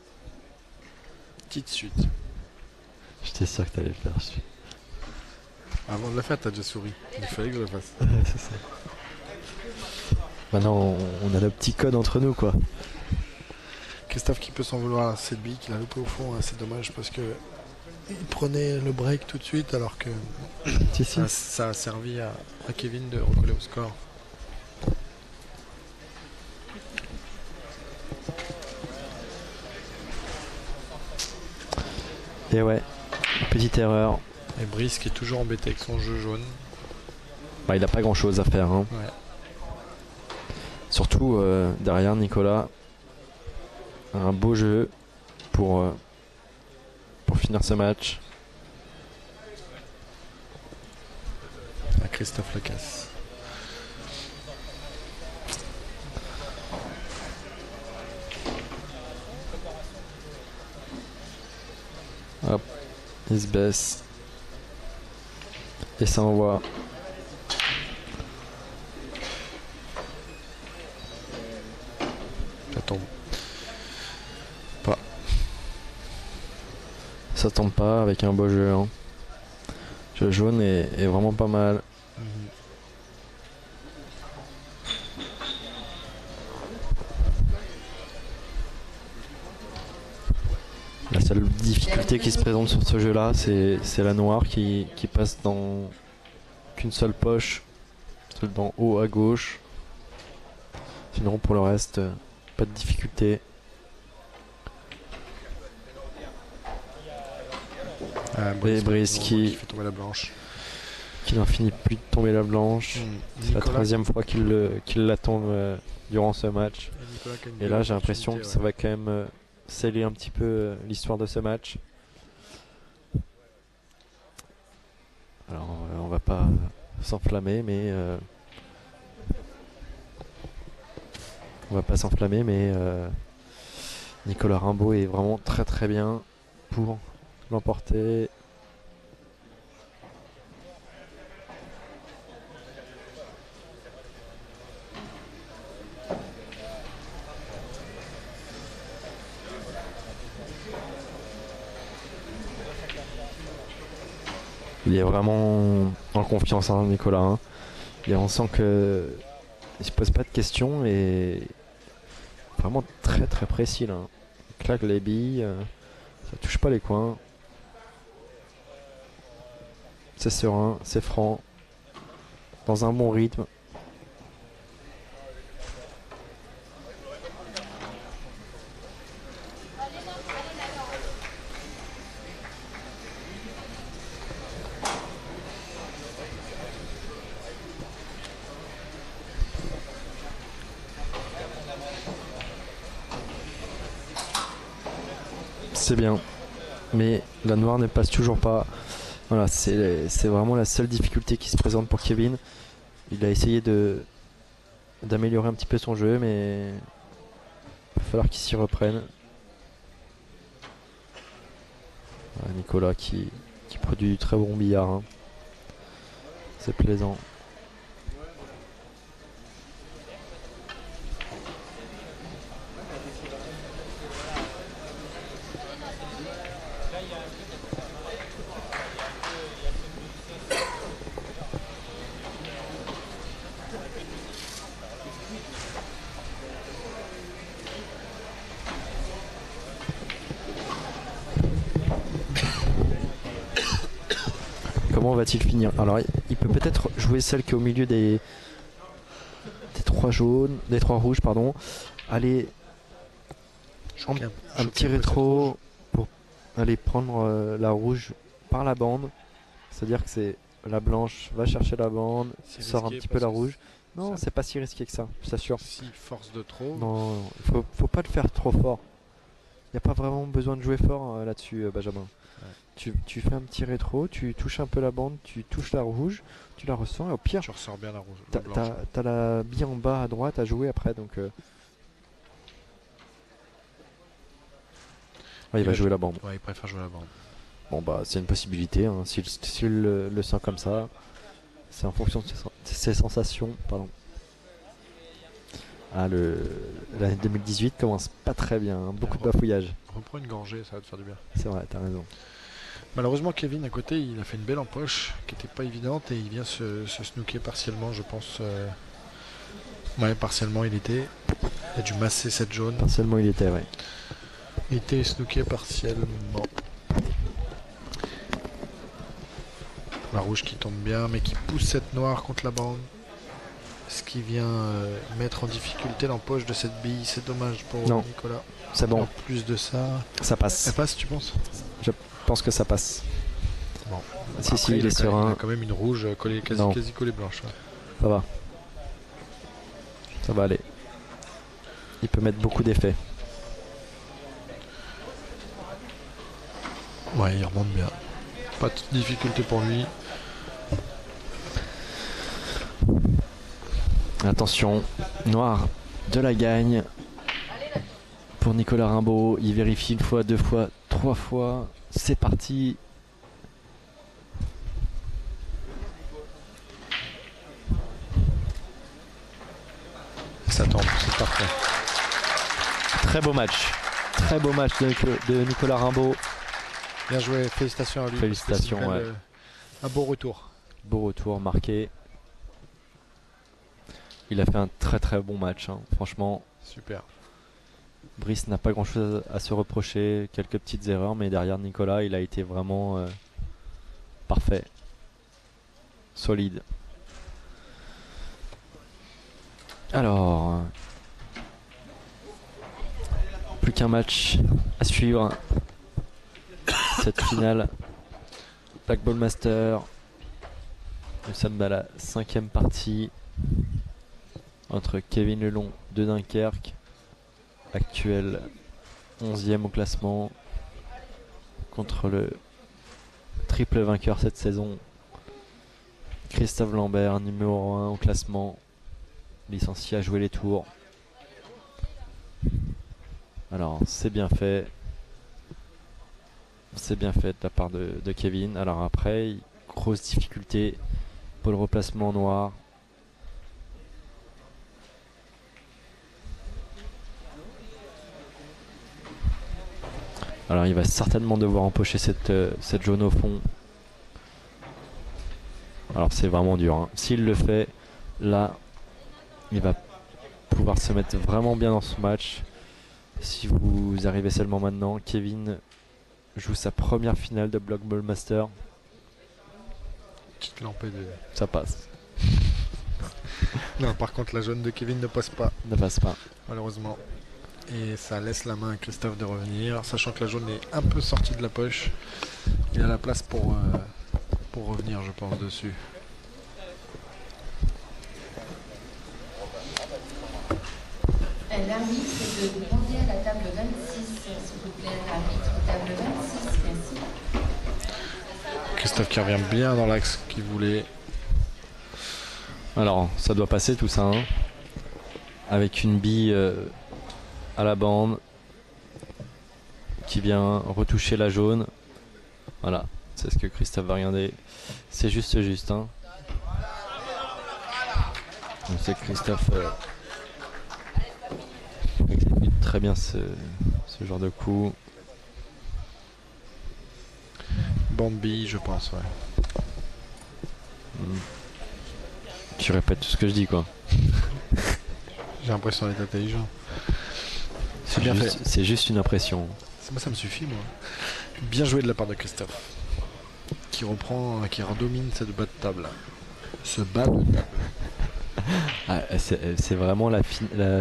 Petite suite. J'étais sûr que t'allais le faire. Avant de le faire, t'as déjà souri. Il fallait que je le fasse. C'est ça. Maintenant, on a le petit code entre nous, quoi. Christophe qui peut s'en vouloir à cette bille qu'il a loupé au fond, hein, c'est dommage parce que il prenait le break tout de suite alors que Si, si. ça a servi à Kevin de recoller au score. Et ouais, petite erreur. Et Brice qui est toujours embêté avec son jeu jaune. Bah, il a pas grand chose à faire. Hein. Ouais. Surtout derrière Nicolas. Un beau jeu pour finir ce match. À Christophe Lacasse. Hop, il se baisse. Et ça envoie. Ça tombe. Ça tombe pas avec un beau jeu. Hein. Le jaune est vraiment pas mal. La seule difficulté qui se présente sur ce jeu-là, c'est la noire qui passe dans qu'une seule poche, celle d'en haut à gauche. Sinon, pour le reste, pas de difficulté. Et Brice qui fait tomber la blanche. Qui n'en finit plus de tomber la blanche. C'est la troisième fois qu'il la tombe durant ce match. Et là, j'ai l'impression que ça va quand même sceller un petit peu l'histoire de ce match. Alors, on va pas s'enflammer, mais Nicolas Rimbaud est vraiment très très bien pour l'emporter. Il est vraiment en confiance, hein, Nicolas. Hein. Et on sent que il se pose pas de questions et vraiment très très précis là. Il claque les billes, ça touche pas les coins. C'est serein, c'est franc, dans un bon rythme. C'est bien, mais la noire ne passe toujours pas. Voilà, c'est vraiment la seule difficulté qui se présente pour Kevin. Il a essayé d'améliorer un petit peu son jeu, mais il va falloir qu'il s'y reprenne. Voilà, Nicolas qui produit du très bon billard. Hein. C'est plaisant. Comment va-t-il finir? Alors il peut peut-être jouer celle qui est au milieu des trois jaunes, des trois rouges, pardon. Aller un petit rétro pour aller prendre la rouge par la bande. C'est-à-dire que c'est la blanche va chercher la bande, sort un petit peu la rouge. Non, c'est pas si risqué que ça, je t'assure. Si force de trop. Non, faut pas le faire trop fort. Il n'y a pas vraiment besoin de jouer fort là-dessus, Benjamin. Ouais. Tu fais un petit rétro, tu touches un peu la bande, tu touches la rouge, tu la ressens et au pire, tu ressors bien la rouge. T'as la bille en bas à droite à jouer après, donc il va jouer la bande. Ouais, il préfère jouer la bande. Bon bah c'est une possibilité, hein. S'il le sent comme ça, C'est en fonction de ses sensations. Pardon. Ah, l'année 2018 commence pas très bien, hein. Beaucoup de bafouillage. Reprends une gorgée, ça va te faire du bien. C'est vrai, t'as raison. Malheureusement, Kevin à côté, il a fait une belle empoche qui n'était pas évidente et il vient se snooker partiellement, je pense. Ouais, partiellement il était. Il a dû masser cette jaune. Partiellement, il était, ouais. Il était snooké partiellement. La rouge qui tombe bien, mais qui pousse cette noire contre la bande. Ce qui vient mettre en difficulté l'empoche de cette bille. C'est dommage pour Non. Nicolas. C'est bon, En plus de ça. ça passe. Elle passe, tu penses? Je pense que ça passe. Bon. Si, Après, si, il est il a serein. quand même une rouge collée, Non. quasi collée blanche. Ouais. Ça va. Ça va aller. Il peut mettre beaucoup d'effets. Ouais, il remonte bien. Pas de difficulté pour lui. Attention, noir de la gagne pour Nicolas Rimbaud. Il vérifie une fois, deux fois, trois fois. C'est parti. Ça tombe, c'est parfait. Très beau match. Très beau match de Nicolas Rimbaud. Bien joué, félicitations à lui. Félicitations, parce que c'est une ouais. un beau retour. Beau retour marqué. Il a fait un très très bon match, hein. Franchement. Super. Brice n'a pas grand chose à se reprocher, quelques petites erreurs, mais derrière Nicolas, il a été vraiment parfait, solide. Alors, plus qu'un match à suivre. Cette finale Black Ball Master. Nous sommes dans la 5e partie entre Kevin Lelong de Dunkerque, actuel 11e au classement, contre le triple vainqueur cette saison, Christophe Lambert, numéro 1 au classement, licencié à jouer les tours. Alors c'est bien fait. C'est bien fait de la part de Kevin. Alors après, grosse difficulté pour le replacement noir. Alors il va certainement devoir empocher cette jaune au fond. Alors c'est vraiment dur, hein. S'il le fait, là, il va pouvoir se mettre vraiment bien dans ce match. Si vous arrivez seulement maintenant, Kevin joue sa première finale de Black Ball Master. Petite lampée de... Ça passe. Non, par contre, la jaune de Kevin ne passe pas, Ne passe pas. malheureusement. Et ça laisse la main à Christophe de revenir, sachant que la jaune est un peu sortie de la poche. Il a la place pour revenir, je pense, dessus. L'arbitre, c'est de demander à la table 26, s'il vous plaît, l'arbitre, table 26, merci. Christophe qui revient bien dans l'axe qu'il voulait. Alors ça doit passer tout ça, hein. Avec une bille à la bande qui vient retoucher la jaune. Voilà, c'est ce que Christophe va regarder. C'est juste, hein. On sait que Christophe exécute très bien ce genre de coup. Bambi, je pense, ouais. Tu répètes tout ce que je dis, quoi. J'ai l'impression d'être intelligent. C'est bien juste, fait. c'est juste une impression. Moi, ça me suffit, moi. Bien joué de la part de Christophe. Qui reprend, qui redomine cette bas de table. Ce bas de table. Ah, c'est vraiment la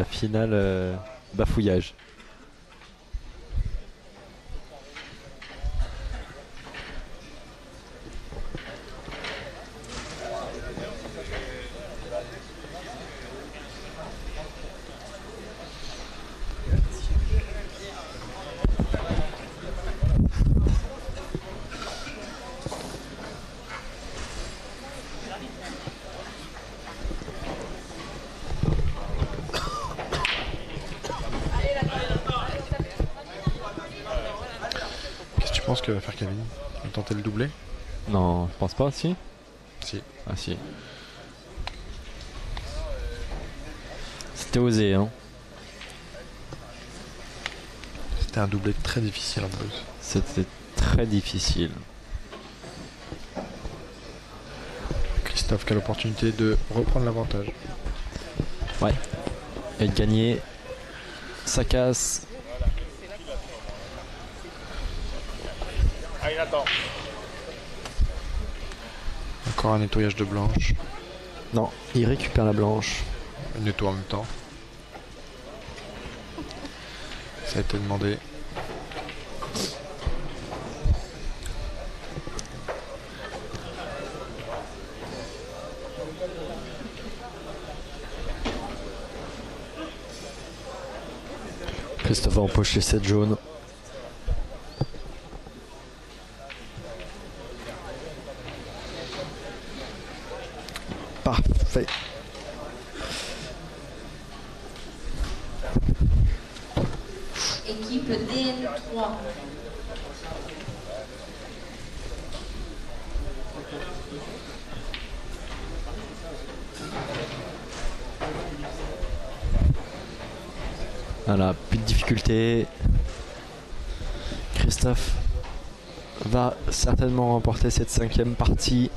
finale bafouillage. Qu'est-ce que tu penses que va faire Kevin? Il va tenter le doublé? Non, je pense pas, si. Si. Ah si. C'était osé, hein. C'était un doublé très difficile en plus. C'était très difficile. Christophe qui a l'opportunité de reprendre l'avantage. Ouais. Et de gagner. Ça casse. Encore un nettoyage de blanche. Non, il récupère la blanche. Il nettoie en même temps. Ça a été demandé. Christophe a empoché 7 jaunes. Parfait. Équipe DN3. Voilà, plus de difficulté. Christophe va certainement remporter cette 5e partie.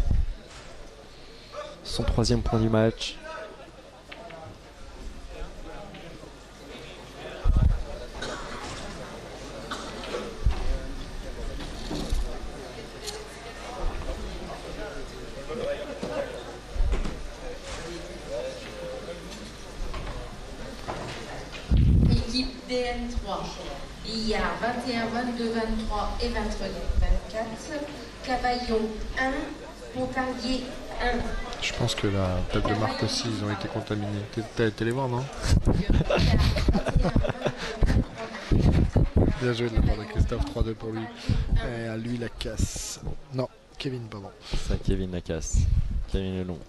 Son 3e point du match. Équipe DN3. Billard 21, 22, 23 et 24. Cavaillon 1. Pontarlier 1. Je pense que la table de marque aussi, ils ont été contaminés. T'as été les voir, non? Bien joué de la part de Christophe, 3-2 pour lui. Et à lui la casse. Non, Kevin, pardon. Ça, Kevin la casse. Kevin Lelon.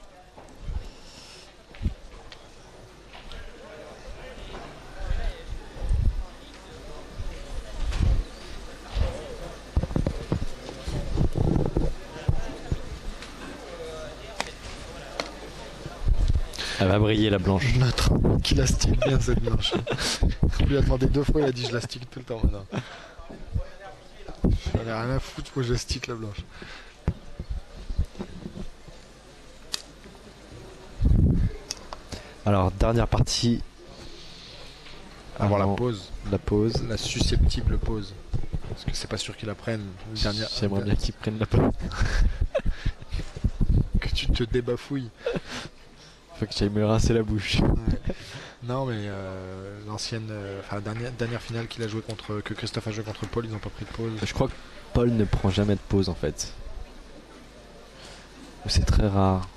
Elle va briller la blanche. Notre qui la stick bien cette blanche. On lui a demandé 2 fois, il a dit je la stick tout le temps maintenant. J'en ai rien à foutre, moi je la stick la blanche. Alors, dernière partie. Avant la Avant pause, la pause. la susceptible pause. Parce que c'est pas sûr qu'ils la prennent. J'aimerais bien qu'ils prennent la pause. Que tu te débafouilles. Faut que j'aille me rincer la bouche. Ouais. Non mais l'ancienne, enfin dernière finale qu'il a joué contre, que Christophe a joué contre Paul, ils n'ont pas pris de pause. Je crois que Paul ne prend jamais de pause en fait. C'est très rare.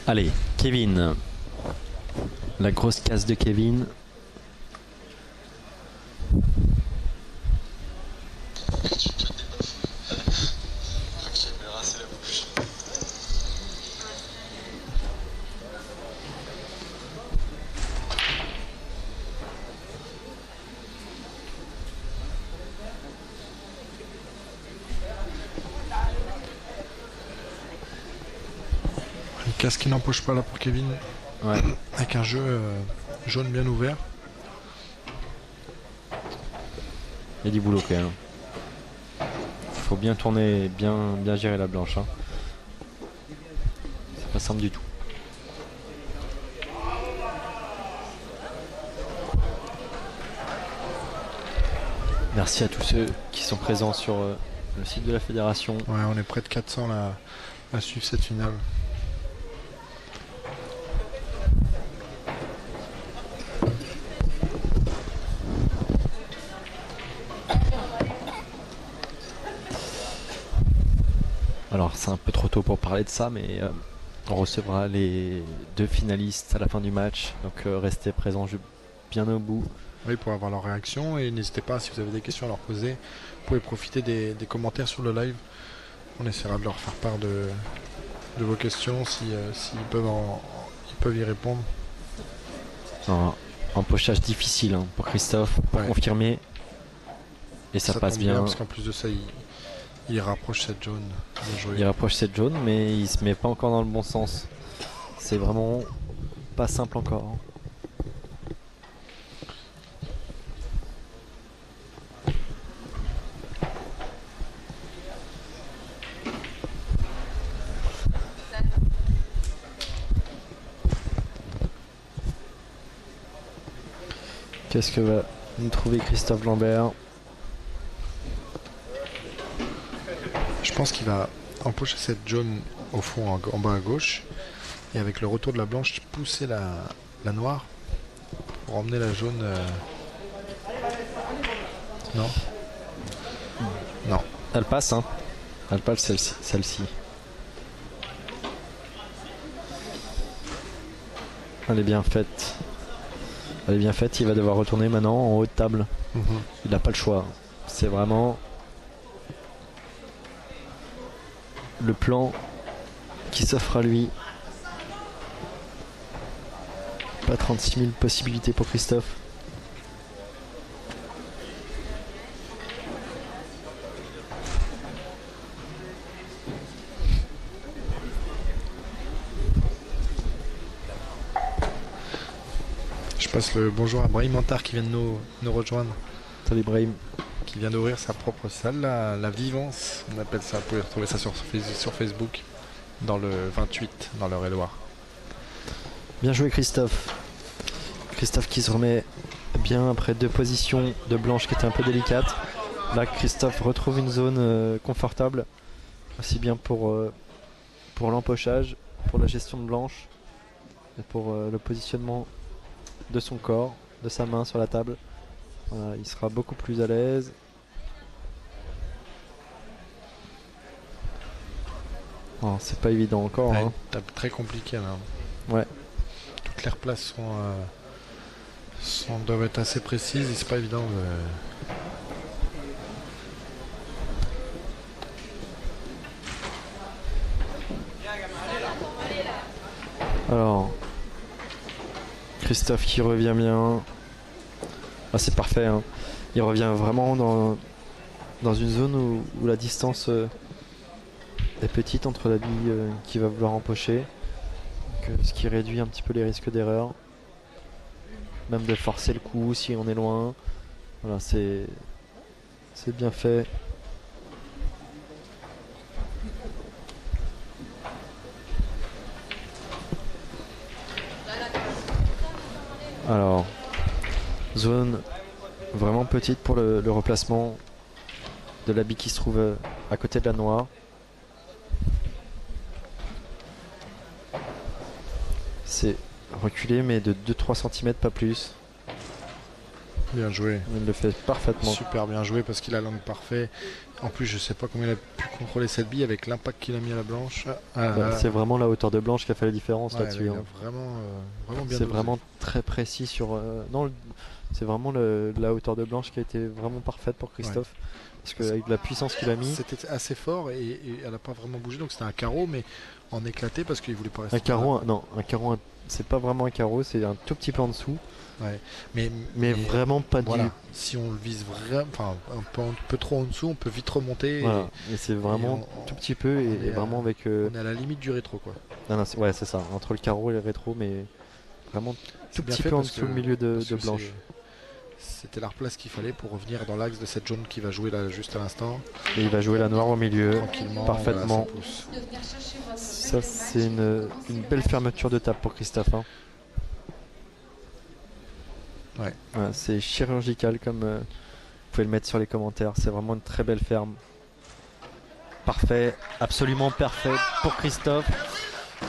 Allez, Kevin. La grosse casse de Kevin. Une casse qui n'empoche pas là pour Kevin. Ouais. Avec un jeu jaune bien ouvert. Il y a du boulot quand même. Faut bien tourner, bien gérer la blanche. Hein. C'est pas simple du tout. Merci à tous ceux qui sont présents sur le site de la fédération. Ouais, on est près de 400 là à suivre cette finale. Alors c'est un peu trop tôt pour parler de ça, mais on recevra les 2 finalistes à la fin du match. Donc restez présents bien au bout. Oui, pour avoir leur réaction. Et n'hésitez pas, si vous avez des questions à leur poser, vous pouvez profiter des commentaires sur le live. On essaiera de leur faire part de vos questions s'ils peuvent, ils peuvent y répondre. Un pochage difficile hein, pour Christophe, pour Ouais. confirmer. Et ça passe tombe bien. parce qu'en plus de ça, il rapproche cette jaune. Bien joué. Il rapproche cette jaune, mais il se met pas encore dans le bon sens. C'est vraiment pas simple encore. hein. Qu'est-ce que va nous trouver Christophe Lambert? Je pense qu'il va empocher cette jaune au fond en bas à gauche. Et avec le retour de la blanche, pousser la noire pour emmener la jaune. Non. Non. Elle passe, hein. Elle passe celle-ci. Elle est bien faite. Elle est bien faite, il va devoir retourner maintenant en haut de table. Il n'a pas le choix. C'est vraiment le plan qui s'offre à lui. Pas 36 000 possibilités pour Christophe. Je passe le bonjour à Brahim Antar qui vient de nous rejoindre. Salut Brahim. Qui vient d'ouvrir sa propre salle, la Vivance, on appelle ça. Vous pouvez retrouver ça sur Facebook, dans le 28, dans l'Eure-et-Loire. Bien joué Christophe. Christophe qui se remet bien après 2 positions de blanche qui étaient un peu délicates. Là Christophe retrouve une zone confortable, aussi bien pour l'empochage, pour la gestion de blanche et pour le positionnement de son corps, de sa main sur la table. Voilà, il sera beaucoup plus à l'aise. Oh, c'est pas évident encore. Ouais, hein. tape très compliqué là. Ouais. Toutes les replaces doivent être assez précises et c'est pas évident. Alors, Christophe qui revient bien. Ah, c'est parfait. hein. Il revient vraiment dans une zone où la distance est petite entre la bille qui va vouloir empocher. Ce qui réduit un petit peu les risques d'erreur. Même de forcer le coup si on est loin. Voilà, c'est bien fait. Alors, zone vraiment petite pour le replacement de la bille qui se trouve à côté de la noire. C'est reculé mais de 2-3 cm pas plus. Bien joué. Il le fait parfaitement. Super bien joué parce qu'il a l'angle parfait. En plus, je sais pas comment il a pu contrôler cette bille avec l'impact qu'il a mis à la blanche. C'est vraiment la hauteur de blanche qui a fait la différence Ouais, là-dessus. il hein. a vraiment bien C'est dosé. vraiment très précis sur. Non, c'est vraiment la hauteur de blanche qui a été vraiment parfaite pour Christophe. Parce qu'avec la puissance qu'il a mis. C'était assez fort et elle n'a pas vraiment bougé. Donc c'était un carreau, mais en éclaté parce qu'il voulait pas rester. Un carreau, non, un carreau, c'est pas vraiment un carreau, c'est un tout petit peu en dessous. Ouais. Mais vraiment pas voilà. du. Si on le vise vraiment, enfin un peu trop en dessous, on peut vite remonter. Voilà. Et c'est vraiment tout petit peu et vraiment avec. On est à la limite du rétro, quoi. Non, ouais, c'est ça, entre le carreau et le rétro, mais vraiment tout petit peu en dessous, au milieu de blanche. C'était la replace qu'il fallait pour revenir dans l'axe de cette jaune qui va jouer là juste à l'instant. Et il va jouer la noire au milieu, tranquillement, parfaitement. Voilà, ça, c'est une belle fermeture de table pour Christophe. Hein. Ouais. Voilà, c'est chirurgical comme vous pouvez le mettre sur les commentaires. C'est vraiment une très belle ferme. Parfait, absolument parfait pour Christophe.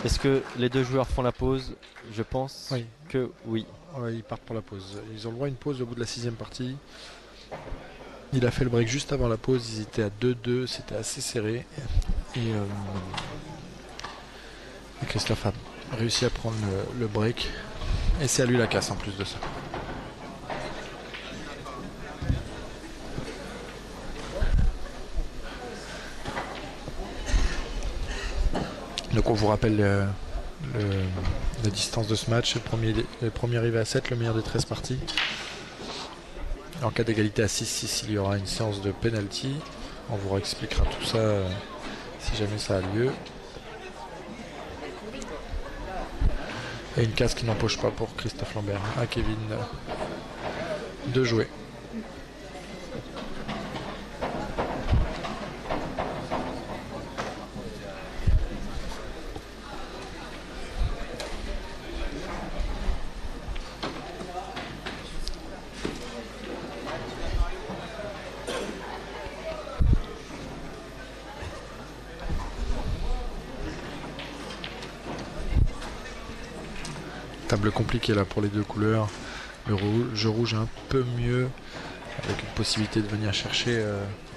Est-ce que les deux joueurs font la pause? Je pense que oui. Ouais, ils partent pour la pause. Ils ont le droit à une pause au bout de la 6ème partie. Il a fait le break juste avant la pause. Ils étaient à 2-2. C'était assez serré. Et Christophe a réussi à prendre le break. Et c'est à lui la casse en plus de ça. Donc on vous rappelle la distance de ce match. Le premier arrivé à 7, le meilleur des 13 parties. En cas d'égalité à 6-6, il y aura une séance de penalty. On vous expliquera tout ça si jamais ça a lieu. Et une case qui n'empoche pas pour Christophe Lambert. À Kevin de jouer. Table compliquée là pour les deux couleurs. Le jeu rouge est un peu mieux, avec une possibilité de venir chercher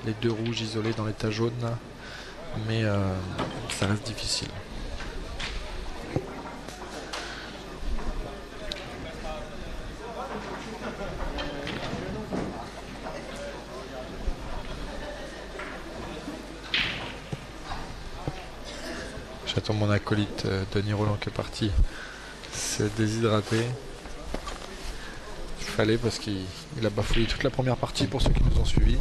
les deux rouges isolés dans l'état jaune, mais ça reste difficile. J'attends mon acolyte Denis Roland qui est parti se déshydrater. Il fallait parce qu'il a bafouillé toute la première partie pour ceux qui nous ont suivis.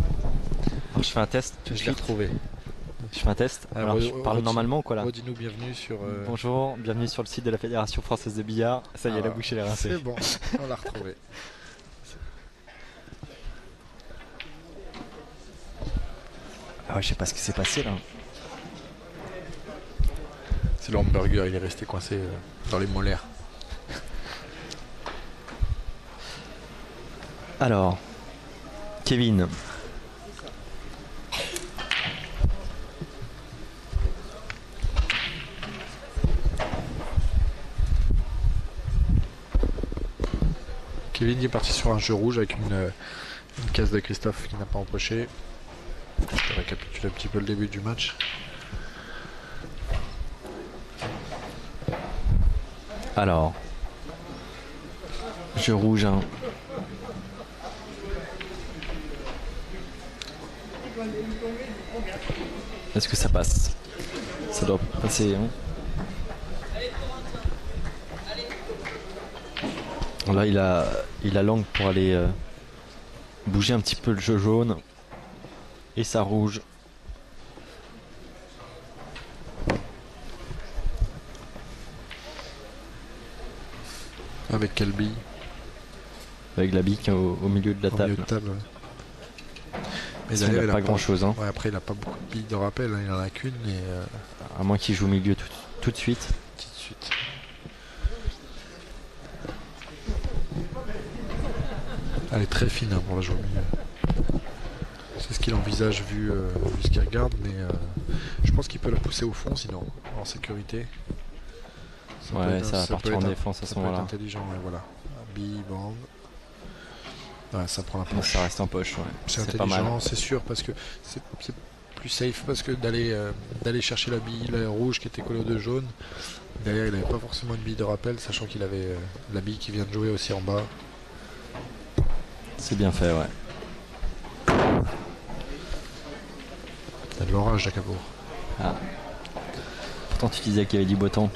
Alors, je fais un test tout de Je l'ai suite. retrouvé. Je fais un test. Alors, je parle normalement ou quoi là? Redis-nous bienvenue sur... Bonjour, bienvenue sur le site de la Fédération Française de Billard. Ça y est, la bouche elle est rincée. C'est bon, on l'a retrouvé. Ah ouais, je sais pas ce qui s'est passé là. C'est le hamburger, il est resté coincé dans les molaires. Alors, Kevin. Kevin est parti sur un jeu rouge avec une case de Christophe qui n'a pas empoché. Je récapitule un petit peu le début du match. Alors, jeu rouge. Hein. Est-ce que ça passe? Ça doit passer. Hein. Là, il a l'angle pour aller bouger un petit peu le jeu jaune et ça rouge. Avec quelle bille? Avec la bille au milieu de la Au table. milieu de table, ouais. Mais Il d'ailleurs, n'a pas grand chose. Hein. Ouais, après, il n'a pas beaucoup de billes de rappel, hein, il en a qu'une, mais À moins qu'il joue au milieu tout de suite. tout de suite. Elle est très fine hein, pour la jouer au milieu. C'est ce qu'il envisage vu ce qu'il regarde, mais je pense qu'il peut la pousser au fond sinon, en sécurité. Ouais, ça va partir en défense à ce moment-là. Intelligent, ouais, voilà. Bille, bande. Ouais, ça prend la Donc poche. ça reste en poche, ouais. C'est pas mal. intelligent, c'est sûr, parce que c'est plus safe parce que d'aller chercher la bille rouge qui était collée au deux jaune. Derrière, il n'avait pas forcément une bille de rappel, sachant qu'il avait la bille qui vient de jouer aussi en bas. C'est bien fait, ouais. Il y a de l'orage, Jacabour. Ah. Pourtant, tu disais qu'il y avait du beau temps.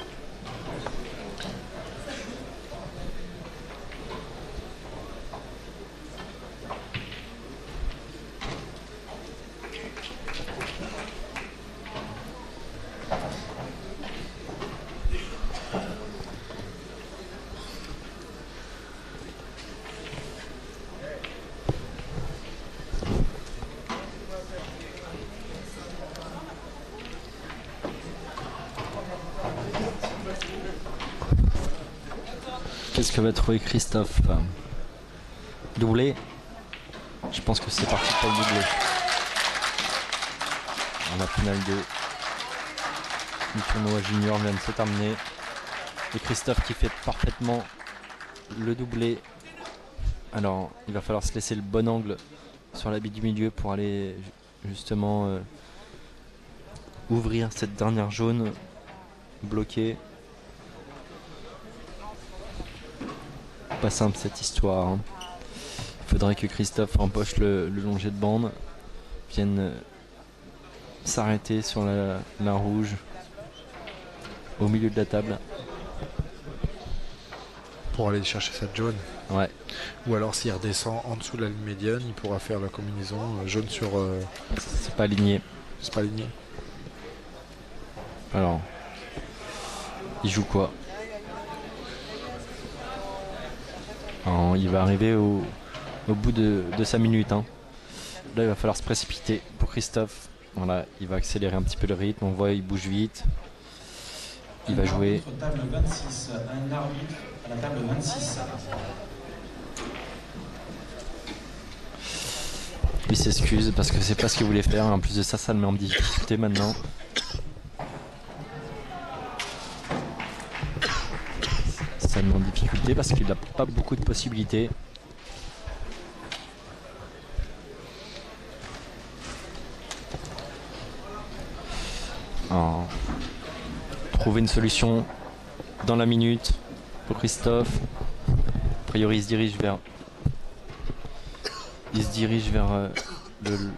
Qu'est-ce que va trouver Christophe? Doublé? Je pense que c'est parti pour le doublé. La finale 2 du tournoi junior vient de se terminer. Et Christophe qui fait parfaitement le doublé. Alors il va falloir se laisser le bon angle sur la bille du milieu pour aller justement ouvrir cette dernière jaune bloquée. Pas simple cette histoire. Hein. Il faudrait que Christophe empoche le long jet de bande, vienne s'arrêter sur la rouge au milieu de la table. Pour aller chercher sa jaune. Ouais. Ou alors s'il redescend en dessous de la ligne médiane, il pourra faire la combinaison jaune sur... C'est pas aligné. c'est pas aligné. Alors, il joue quoi? Alors, il va arriver au bout de sa minute, hein. Là, il va falloir se précipiter pour Christophe. Voilà, il va accélérer un petit peu le rythme. On voit, il bouge vite. Il va jouer. Table 26, un arbitre à la table 26. Il s'excuse parce que c'est pas ce qu'il voulait faire. En plus de ça, ça le met en difficulté maintenant. Ça le met en difficulté parce qu'il n'a pas beaucoup de possibilités. Alors, trouver une solution dans la minute pour Christophe. A priori, il se dirige vers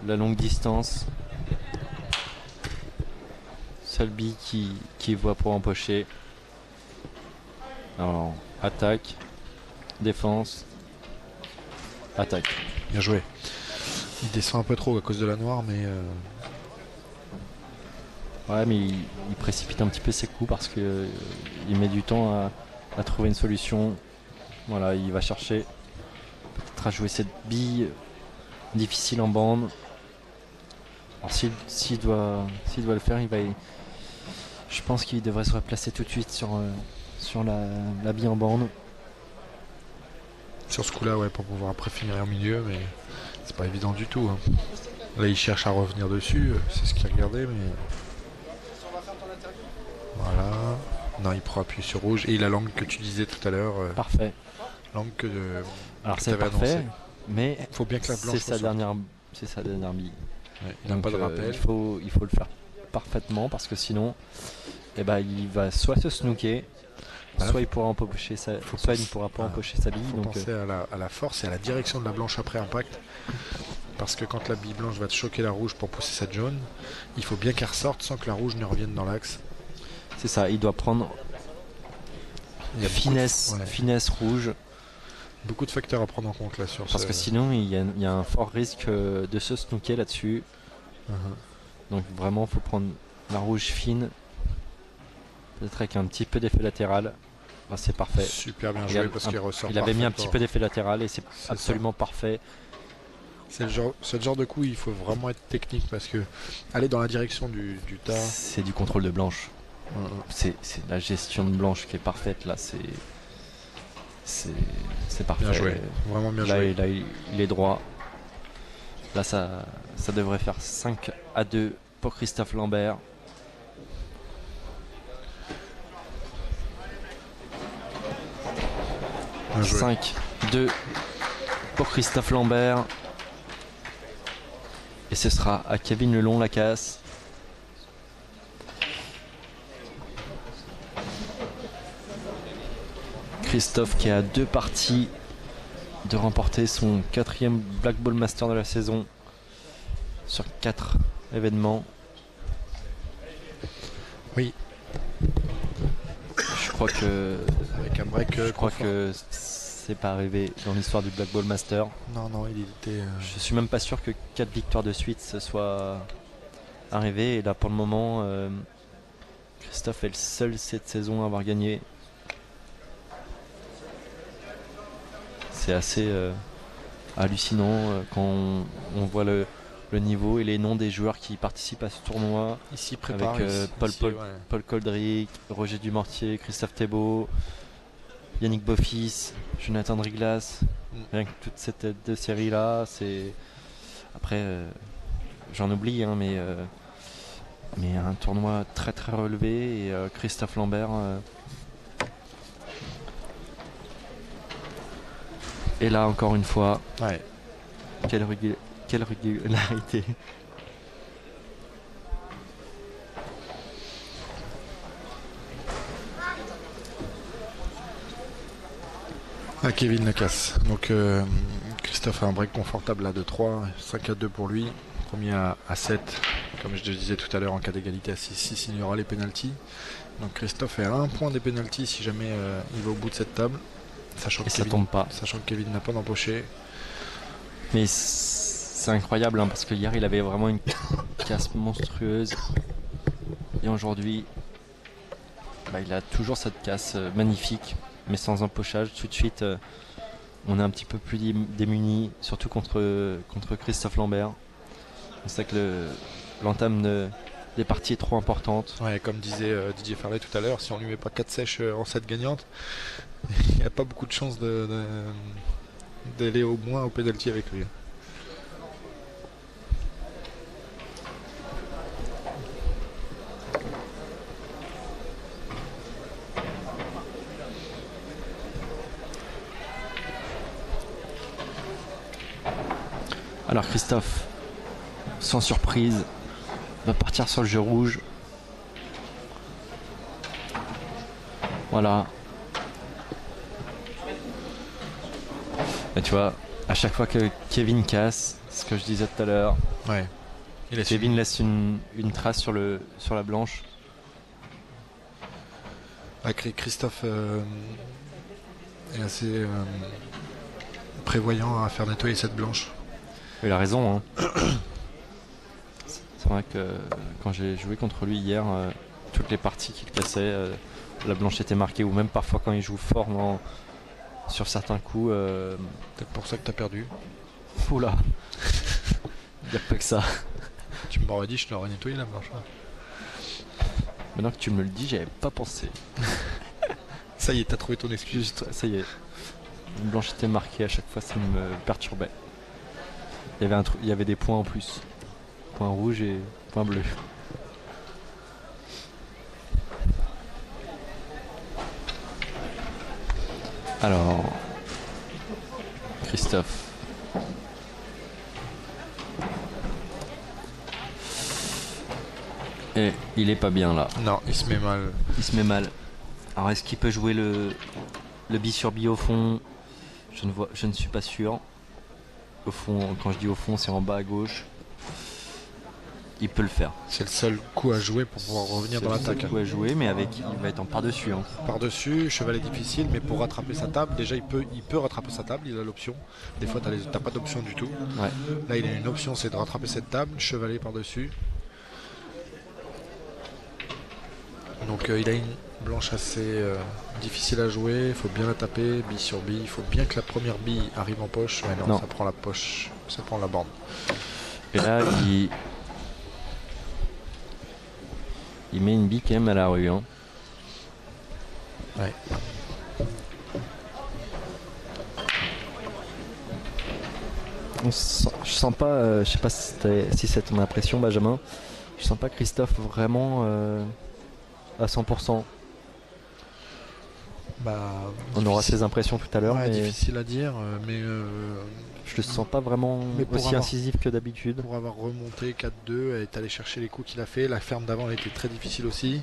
la longue distance. Selby qui voit pour empocher. Alors, attaque, défense, attaque. Bien joué. Il descend un peu trop à cause de la noire, mais... Ouais, mais il précipite un petit peu ses coups parce que il met du temps à trouver une solution. Voilà, il va chercher peut-être à jouer cette bille difficile en bande. Alors s'il doit le faire, je pense qu'il devrait se replacer tout de suite sur la bille en bande. Sur ce coup-là, ouais, pour pouvoir après finir en milieu, mais c'est pas évident du tout. Hein. Là, il cherche à revenir dessus, c'est ce qu'il regardait, mais... Voilà. Non, il pourra appuyer sur rouge. Et il a l'angle que tu disais tout à l'heure. Parfait. L'angle que Alors que c'est t'avais parfait, annoncé. mais Faut bien que la blanche c'est sa ressorte. dernière bille. Ouais, il n'a Donc, pas de rappel. il faut le faire parfaitement parce que sinon, eh ben, il va soit se snooker, Voilà. soit il pourra empocher soit il ne pourra pas empocher sa bille. Il faut Donc, penser à la force et à la direction de la blanche après impact. Parce que quand la bille blanche va te choquer la rouge pour pousser sa jaune, il faut bien qu'elle ressorte sans que la rouge ne revienne dans l'axe. c'est ça, il doit prendre Il y a finesse rouge beaucoup de facteurs à prendre en compte là sur parce que sinon il y a un fort risque de se snooker là-dessus. Donc vraiment, il faut prendre la rouge fine, peut-être avec un petit peu d'effet latéral. Ah, c'est parfait. Super bien Il joué a- parce qu'il ressort. Il avait mis un parfaitement. petit peu d'effet latéral et c'est C'est absolument parfait. C'est le genre de coup, il faut vraiment être technique parce que aller dans la direction du tas. C'est du contrôle de blanche. C'est la gestion de blanche qui est parfaite là. C'est parfait. Bien joué, vraiment bien Là, joué. il est droit. Là, ça devrait faire 5-2 pour Christophe Lambert. Bien joué. 5-2 pour Christophe Lambert. Et ce sera à Kevin Lelon-Lacasse. Christophe qui a 2 parties de remporter son 4e Black Ball Master de la saison sur 4 événements. Oui. Je crois que Avec un break. c'est pas arrivé dans l'histoire du Black Ball Master. Non, il était. Je suis même pas sûr que 4 victoires de suite ce soit arrivé. Et là pour le moment, Christophe est le seul cette saison à avoir gagné. C'est assez hallucinant quand on voit le niveau et les noms des joueurs qui participent à ce tournoi. Ici prépare. Avec ouais. Paul Coldric, Roger Dumortier, Christophe Thébault, Yannick Boffis, Jonathan Driglas. Rien que toute cette tête de série là, c'est. Après, j'en oublie, hein, mais un tournoi très très relevé et Christophe Lambert. Et là encore une fois, Ouais. quelle régularité. À Kevin Lacasse. Donc Christophe a un break confortable à 2-3, 5-2 pour lui. Premier à 7, comme je te disais tout à l'heure, en cas d'égalité à 6-6, il y aura les pénaltys. Donc Christophe est à un point des pénaltys si jamais il va au bout de cette table. Sachant Et que ça tombe pas. Sachant que Kevin n'a pas d'empoché. Mais c'est incroyable hein, parce que hier il avait vraiment une casse monstrueuse. Et aujourd'hui, il a toujours cette casse magnifique, mais sans empochage. Tout de suite, on est un petit peu plus démunis, surtout contre Christophe Lambert. On sait que l'entame des parties est trop importante. Ouais, comme disait Didier Farley tout à l'heure, si on lui met pas 4 sèches en 7 gagnantes, il n'y a pas beaucoup de chances d'aller au moins au penalty avec lui. Alors Christophe, sans surprise, va partir sur le jeu rouge. Voilà. Et tu vois, à chaque fois que Kevin casse, ce que je disais tout à l'heure, Ouais. Kevin laisse une trace sur la blanche. Christophe est assez prévoyant à faire nettoyer cette blanche. Il a raison. Hein. C'est vrai que quand j'ai joué contre lui hier, toutes les parties qu'il cassait, la blanche était marquée, ou même parfois quand il joue fort sur certains coups. Peut-être pour ça que t'as perdu. Oula, il n'y a pas que ça. Tu m'aurais dit, je l'aurais nettoyé la blanche. Maintenant que tu me le dis, j'avais pas pensé. Ça y est, t'as trouvé ton excuse. Juste, ça y est. Une blanche était marquée à chaque fois, ça me perturbait. Il y avait des points en plus. Point rouge et point bleu. Alors, Christophe. Et il est pas bien là. Non, il se met mal. Il se met mal. Alors est-ce qu'il peut jouer le bi sur bi au fond? Je ne suis pas sûr. Au fond, quand je dis au fond, c'est en bas à gauche. Il peut le faire. C'est le seul coup à jouer pour pouvoir revenir dans l'attaque. C'est le coup à jouer, mais il va être en par-dessus. Hein. Par-dessus, cheval est difficile, mais pour rattraper sa table, déjà il peut rattraper sa table, il a l'option. Des fois, t'as pas d'option du tout. Ouais. Là, il a une option, c'est de rattraper cette table, chevaler par-dessus. Donc il a une blanche assez difficile à jouer, il faut bien la taper, bille sur bille, il faut bien que la première bille arrive en poche, mais non, ça prend la poche, ça prend la bande. Et là, il met une bille quand même à la rue. Hein. Ouais. Je sens pas, je sais pas si c'est ton impression, Benjamin, je sens pas Christophe vraiment à 100%. On aura ses impressions tout à l'heure. Ouais, mais difficile à dire, mais je le sens pas vraiment aussi incisif que d'habitude. Pour avoir remonté 4-2, elle est allé chercher les coups qu'il a fait. La ferme d'avant était très difficile aussi.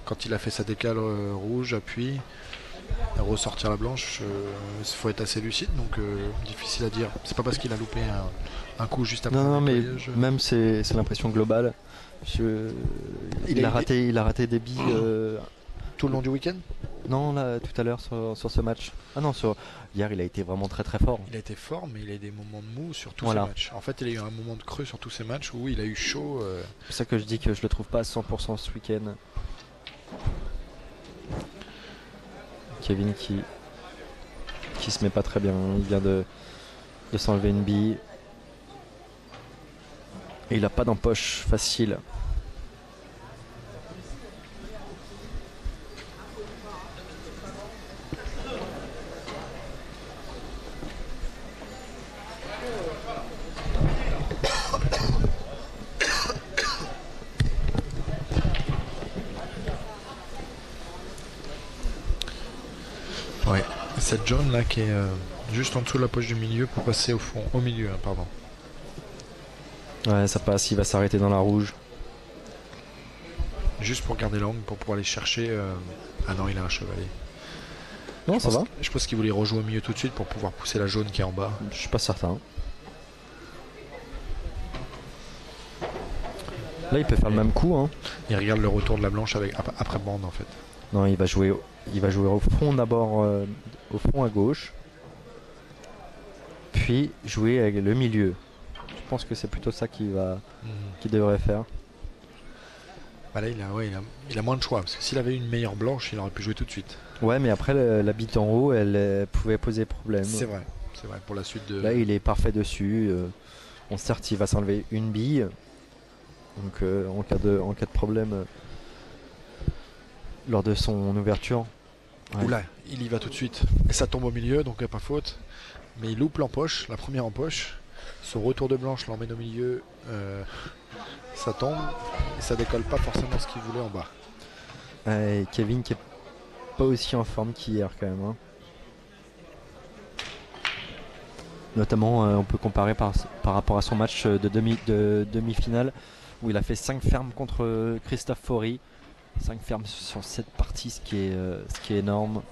Quand il a fait sa décale rouge, appui, ressortir la blanche, il faut être assez lucide, donc difficile à dire. C'est pas parce qu'il a loupé un coup juste après. Non, mais même c'est l'impression globale. Il a raté des billes. Tout le long du week-end? Non, là, tout à l'heure sur ce match. Ah non, hier, il a été vraiment très très fort. Il a été fort, mais il a eu des moments de mou sur tous ces matchs. En fait, il a eu un moment de creux sur tous ces matchs où il a eu chaud. C'est pour ça que je dis que je le trouve pas à 100% ce week-end. Kevin qui se met pas très bien. Il vient de s'enlever une bille. Et il a pas d'empoche facile. Ouais, cette jaune là qui est juste en dessous de la poche du milieu pour passer au fond, au milieu, pardon. Ouais, ça passe, il va s'arrêter dans la rouge. Juste pour garder l'angle, pour pouvoir aller chercher. Ah non, il a un chevalet. Non, ça va. Je pense qu'il voulait rejouer au milieu tout de suite pour pouvoir pousser la jaune qui est en bas. Je suis pas certain. Là, il peut faire le même coup. Hein. Il regarde le retour de la blanche après bande en fait. Non, il va jouer au front d'abord, au front à gauche. Puis jouer avec le milieu. Je pense que c'est plutôt ça qu'il devrait faire. Bah là, il a moins de choix. Parce que s'il avait une meilleure blanche, il aurait pu jouer tout de suite. Ouais, mais après, la bite en haut, elle pouvait poser problème. C'est vrai pour la suite de. Là, il est parfait dessus. Bon, certes, il va s'enlever une bille. Donc, en cas de problème, lors de son ouverture. Ouais. Oula, il y va tout de suite. Et ça tombe au milieu, donc il n'y a pas faute. Mais il loupe l'empoche, la première empoche. Son retour de blanche l'emmène au milieu. Ça tombe. Et ça décolle pas forcément ce qu'il voulait en bas. Et Kevin qui est pas aussi en forme qu'hier quand même. Hein. Notamment, on peut comparer par rapport à son match de demi-finale où il a fait 5 fermes contre Christophe Faury. 5 fermes sur cette partie, ce qui est énorme.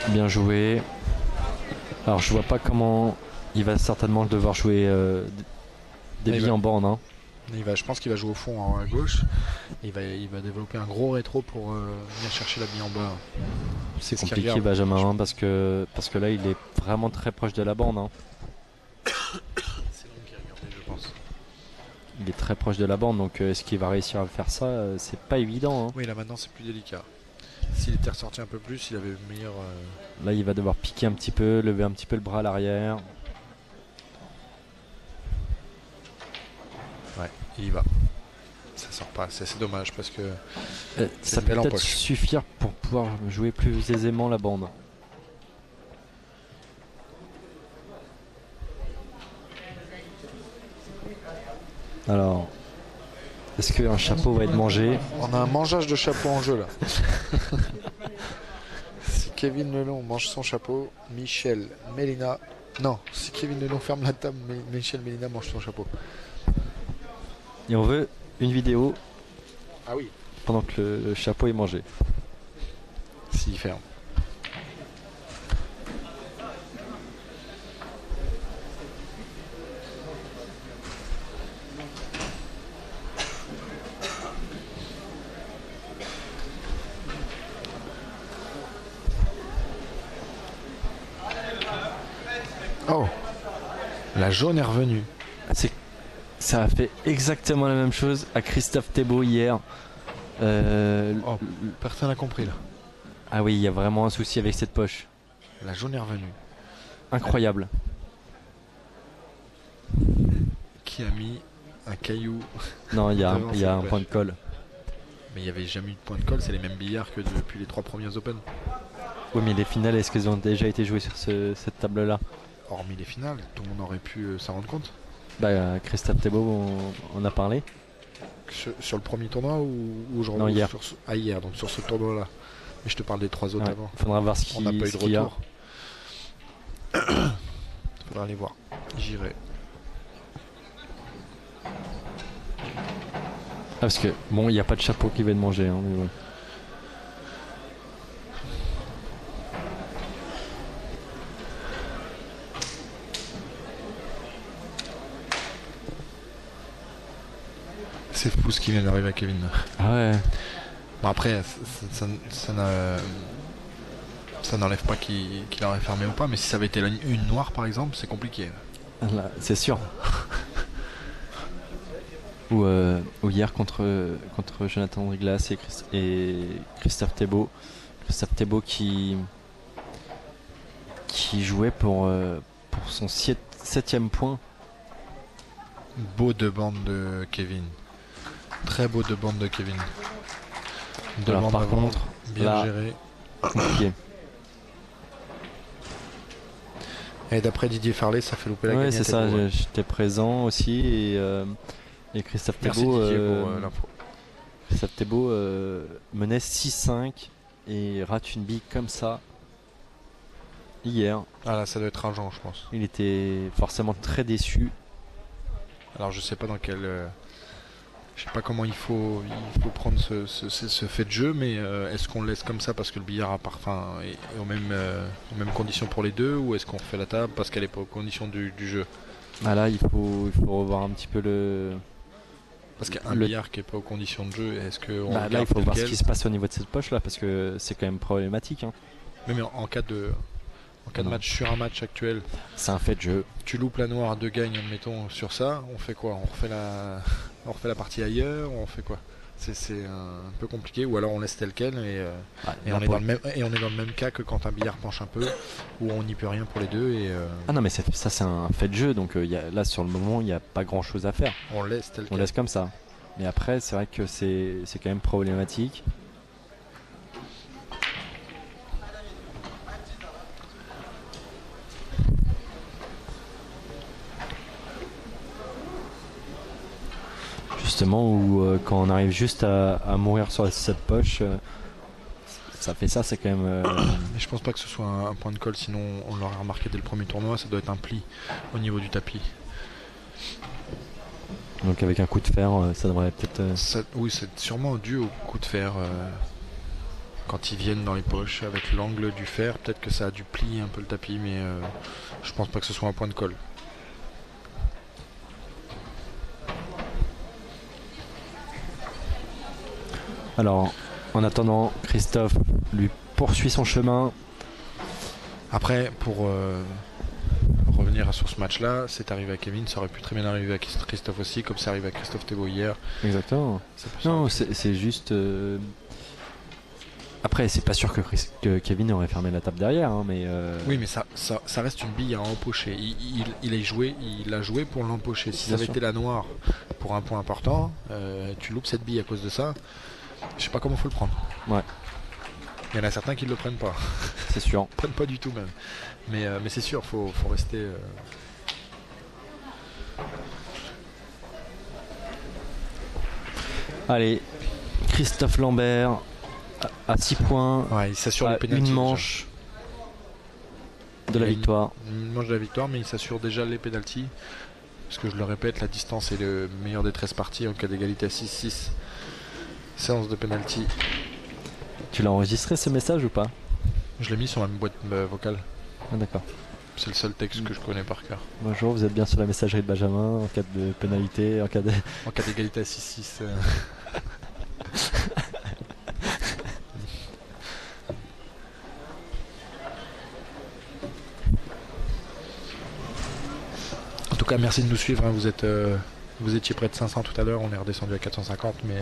Bien joué. Alors je vois pas comment il va certainement devoir jouer des billes en bande. Hein. Je pense qu'il va jouer au fond à gauche. Il va développer un gros rétro pour venir chercher la bille en bas. C'est compliqué Benjamin hein, parce que là il est vraiment très proche de la bande. Hein. C'est lui qui a regardé je pense. Il est très proche de la bande donc est-ce qu'il va réussir à faire ça c'est pas évident. Hein. Oui là maintenant c'est plus délicat. S'il était ressorti un peu plus, il avait une meilleure. Là, il va devoir piquer un petit peu, lever un petit peu le bras à l'arrière. Ouais, il y va. Ça sort pas, c'est dommage parce que. Ça peut peut-être suffire pour pouvoir jouer plus aisément la bande. Alors, est-ce qu'un chapeau va être mangé? On a un mangeage de chapeau en jeu là. Si Kevin Lelon mange son chapeau, Michel, Mélina. Non, si Kevin Lelon ferme la table, Michel, Mélina mange son chapeau. Et on veut une vidéo. Ah oui. Pendant que le chapeau est mangé. S'il ferme. Oh, la jaune est revenue. Ça a fait exactement la même chose à Christophe Thébault hier. Personne n'a compris là. Ah oui, il y a vraiment un souci avec cette poche. La jaune est revenue. Incroyable. Qui a mis un caillou? Non, il y a un point de colle. Mais il n'y avait jamais eu de point de colle, c'est les mêmes billards que depuis les 3 premiers Open. Oui, mais les finales, est-ce qu'elles ont déjà été jouées sur cette table-là? Hormis les finales, tout le monde aurait pu s'en rendre compte. Bah, Christophe Thébault, on a parlé. Sur le premier tournoi ou aujourd'hui? Non, hier. Hier, donc sur ce tournoi-là. Mais je te parle des 3 autres avant. Faudra voir ce qu'il y a. On n'a pas eu de retour. Faudra aller voir. J'irai. Parce que, bon, il n'y a pas de chapeau qui va être mangé. Hein, mais bon. C'est fou ce qui vient d'arriver à Kevin. Ah ouais. Bon après, ça n'enlève pas qu'il aurait fermé ou pas, mais si ça avait été une noire par exemple, c'est compliqué. C'est sûr. Ou hier contre Jonathan Riglas et Christophe Thébault. Christophe Thébault qui jouait pour son 7e point. Beau de bande de Kevin. Très beau de bande de Kevin. Alors, par contre, bien là, géré. Compliqué. Et d'après Didier Farley, ça fait louper la gagnette. Ouais, c'est ça, ouais. J'étais présent aussi et Christophe Thébault l'info. Christophe Thébault menait 6-5 et rate une bille comme ça. hier. Ah là, ça doit être rageant, je pense. Il était forcément très déçu. Alors je sais pas dans quel... je sais pas comment il faut prendre ce fait de jeu, mais est-ce qu'on le laisse comme ça parce que le billard à parfum est aux mêmes conditions pour les deux, ou est-ce qu'on refait la table parce qu'elle est pas aux conditions du jeu? Ah là, il faut revoir un petit peu le. Parce qu'un Le- billard qui est pas aux conditions de jeu, est-ce qu'on Bah, là, il faut voir ce qui se passe au niveau de cette poche là, parce que c'est quand même problématique, hein. Mais en cas de Non. match sur un match actuel, C'est un fait de jeu. tu loupes la noire à 2 gagnes, admettons, sur ça, on fait quoi? On refait la partie ailleurs, on fait quoi? C'est un peu compliqué, ou alors on laisse tel quel et Là, on est dans le même cas que quand un billard penche un peu, où on n'y peut rien pour les deux et Ah non, mais ça c'est un fait de jeu, donc là sur le moment il n'y a pas grand chose à faire. on laisse tel On quel. laisse comme ça. Mais après, c'est vrai que c'est quand même problématique. Justement, où quand on arrive juste à mourir sur cette poche, ça fait ça, c'est quand même. Mais je pense pas que ce soit un point de colle, sinon on l'aurait remarqué dès le premier tournoi, ça doit être un pli au niveau du tapis. Donc avec un coup de fer, ça devrait peut-être. Oui, c'est sûrement dû au coup de fer. Quand ils viennent dans les poches avec l'angle du fer, peut-être que ça a dû plier un peu le tapis, mais je pense pas que ce soit un point de colle. Alors, en attendant, Christophe lui poursuit son chemin. Après, pour revenir sur ce match-là, c'est arrivé à Kevin, ça aurait pu très bien arriver à Christophe aussi, comme c'est arrivé à Christophe Thébault hier. Exactement. Non, c'est juste. Après, c'est pas sûr que Kevin aurait fermé la table derrière, hein, mais. Oui, mais ça reste une bille à empocher. Il a joué pour l'empocher. Si ça avait été la noire pour un point important, tu loupes cette bille à cause de ça. Je sais pas comment faut le prendre. Ouais. Il y en a certains qui le prennent pas. C'est sûr. Prennent pas du tout même. Mais c'est sûr, faut rester. Allez, Christophe Lambert à 6 points, Ouais, il s'assure à le pénalty. une manche de la Il a victoire. Une manche de la victoire, mais il s'assure déjà les pénaltys. Parce que je le répète, la distance est le meilleur des 13 parties en cas d'égalité à 6-6. Séance de pénalty. Tu l'as enregistré ce message ou pas? Je l'ai mis sur ma boîte vocale. Ah, d'accord. C'est le seul texte que je connais par cœur. Bonjour, vous êtes bien sur la messagerie de Benjamin en cas de pénalité, en cas de. En cas d'égalité à 6-6. En tout cas, merci de nous suivre, hein. Vous étiez près de 500 tout à l'heure, on est redescendu à 450, mais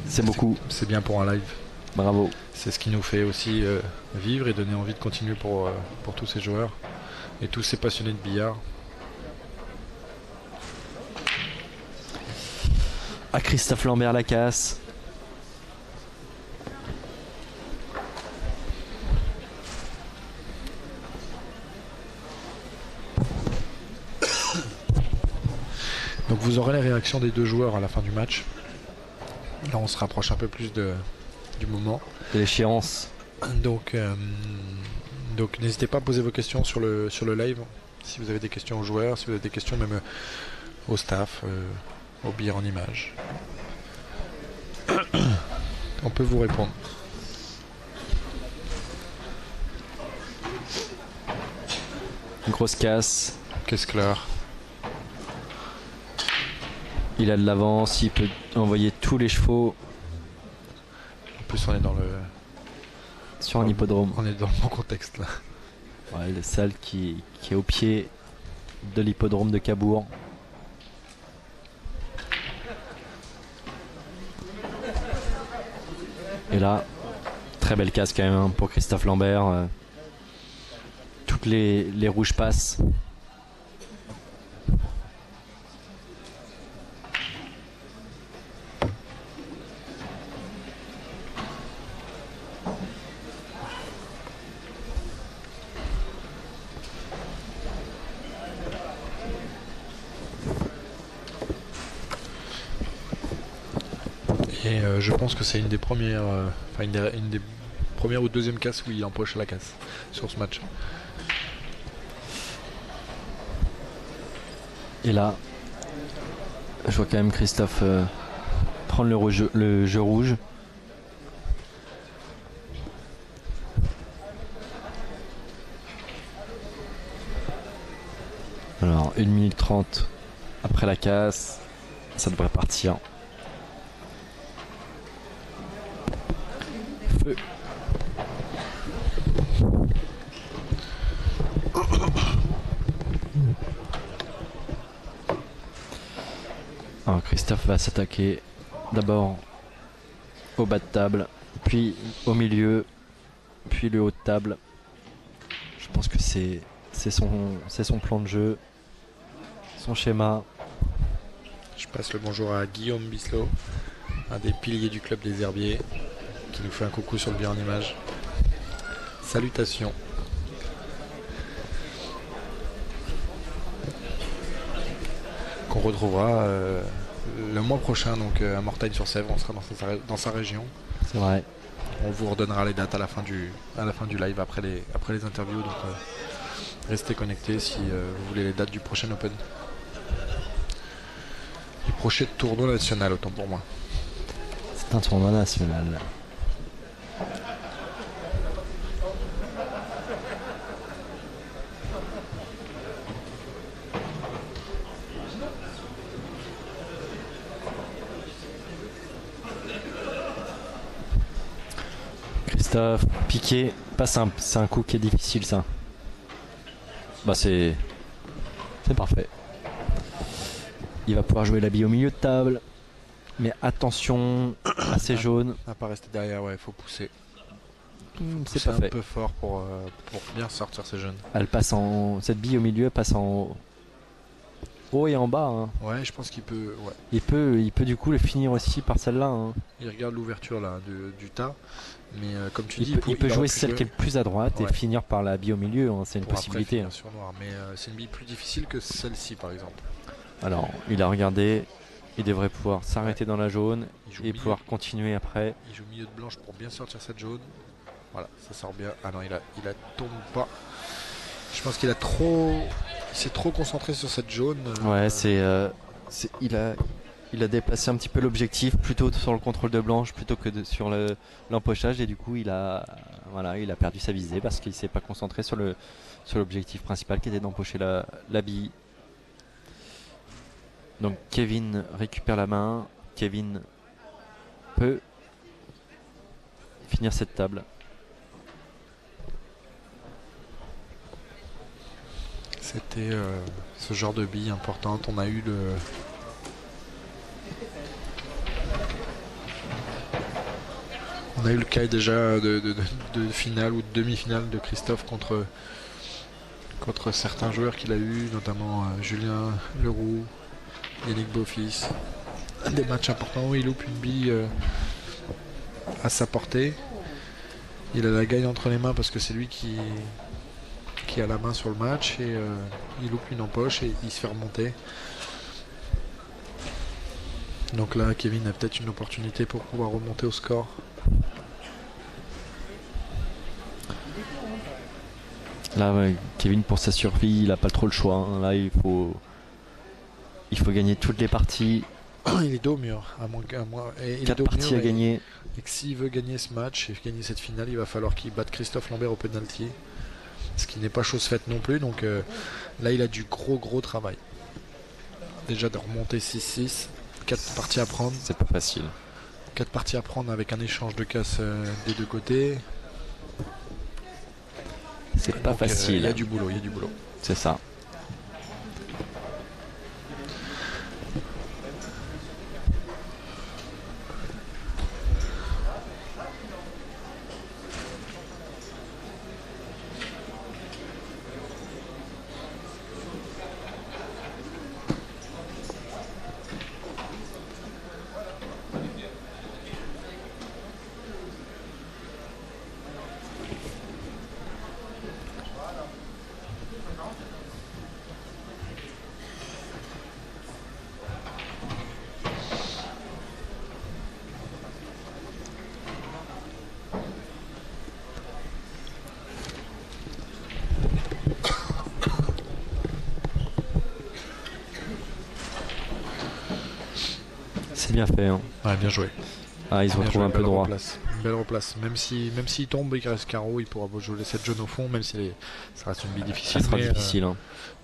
C'est beaucoup. c'est bien pour un live. Bravo. C'est ce qui nous fait aussi vivre et donner envie de continuer pour tous ces joueurs et tous ces passionnés de billard. À Christophe Lambert la casse. Donc vous aurez les réactions des deux joueurs à la fin du match. Là on se rapproche un peu plus du moment. De l'échéance. Donc n'hésitez pas à poser vos questions sur le live. Si vous avez des questions aux joueurs, si vous avez des questions même au staff, au billard en images. On peut vous répondre. Une grosse casse. Qu'est-ce que l'heure? Il a de l'avance, il peut envoyer tous les chevaux En plus on est dans sur un hippodrome. on est dans le bon contexte là. Ouais, la salle qui est au pied de l'hippodrome de Cabourg. Et là, très belle casse quand même, hein, pour Christophe Lambert. Toutes les rouges passent. Et je pense que c'est une des premières, une des première ou deuxième casse où il empoche la casse sur ce match. Et là, je vois quand même Christophe prendre le jeu rouge. Alors 1 minute 30 après la casse, ça devrait partir. Feu. Alors Christophe va s'attaquer d'abord au bas de table, puis au milieu, puis le haut de table. Je pense que c'est son plan de jeu, son schéma. Je passe le bonjour à Guillaume Bisselot, un des piliers du club des Herbiers, qui nous fait un coucou sur le bien en image. Salutations. Qu'on retrouvera le mois prochain donc à Mortagne-sur-Sèvre, on sera dans sa région. C'est vrai. On vous redonnera les dates à la fin du live après les interviews, donc restez connectés si vous voulez les dates du prochain Open. Du prochain tournoi national, autant pour moi. C'est un tournoi national. Christophe, piqué, pas simple, c'est un coup qui est difficile ça. Bah c'est parfait. Il va pouvoir jouer la bille au milieu de table. Mais attention à ces jaunes. À pas rester derrière, ouais, il faut pousser. C'est C'est pas un fait. peu fort pour bien sortir ces jeunes. Elle passe cette bille au milieu passe en haut et en bas. Hein. Ouais, je pense qu'il peut. Ouais. Il peut du coup le finir aussi par celle-là. Hein. Il regarde l'ouverture là du tas, mais comme tu dis, Il peut aurait jouer pu celle qui est le plus à droite et Ouais. finir par la bille au milieu. Hein. C'est une pour après possibilité. finir Hein. sur noir, mais c'est une bille plus difficile que celle-ci par exemple. Alors, il a regardé. Il devrait pouvoir s'arrêter dans la jaune Il joue et milieu. pouvoir continuer après. Il joue milieu de blanche pour bien sortir cette jaune. Voilà, ça sort bien. Ah non, il a tombe pas. Je pense qu'il s'est trop concentré sur cette jaune. Ouais, il a déplacé un petit peu l'objectif plutôt sur le contrôle de blanche plutôt que sur l'empochage et du coup il a perdu sa visée parce qu'il s'est pas concentré sur l'objectif principal qui était d'empocher la bille. Donc Kevin récupère la main. Kevin peut finir cette table. C'était ce genre de bille importante. On a eu le cas déjà de finale ou de demi-finale de Christophe contre certains joueurs qu'il a eu, notamment Julien Leroux, Yannick Beaufils. Des matchs importants où il loupe une bille à sa portée. Il a la gagne entre les mains parce que c'est lui qui a la main sur le match et il loupe une empoche et il se fait remonter. Donc là, Kevin a peut-être une opportunité pour pouvoir remonter au score. Là, ouais, Kevin, pour sa survie, il n'a pas trop le choix. Hein. Là, il faut gagner toutes les parties. Il est dos au mur. Il est 4 dos au parties mur à gagner. Et que s'il veut gagner ce match et gagner cette finale, il va falloir qu'il batte Christophe Lambert au penalty. Ce qui n'est pas chose faite non plus. Donc là, il a du gros travail. Déjà de remonter 6-6. 4 parties à prendre. C'est pas facile. 4 parties à prendre avec un échange de casse des deux côtés. C'est pas Donc, facile. Il y a du boulot. C'est ça. C'est bien fait. Hein. Ouais, bien joué. Ah, ils se Bien retrouvent joué, un peu belle droit. replace. Une belle replace. Même s'il tombe et qu'il reste carreau, il pourra jouer cette jaune au fond, même si ça reste une bille Ça difficile. sera mais, difficile. Hein.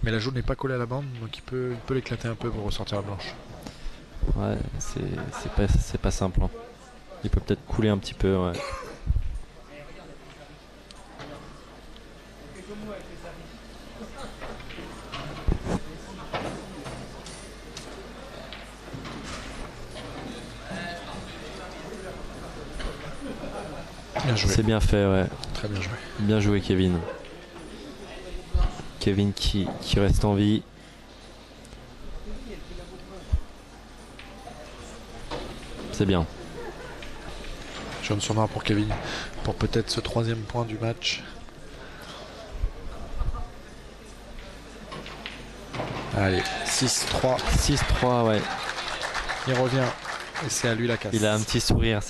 mais la jaune n'est pas collée à la bande, donc il peut l'éclater un peu pour ressortir la blanche. Ouais, c'est pas simple. Hein. Il peut peut-être couler un petit peu. Ouais. Bien joué. C'est bien fait, ouais. Très bien joué. Bien joué, Kevin. Kevin qui reste en vie. C'est bien. Jaune sur noir pour Kevin. Pour peut-être ce 3e point du match. Allez, 6-3. 6-3, ouais. Il revient. Et c'est à lui la casse. Il a un petit sourire.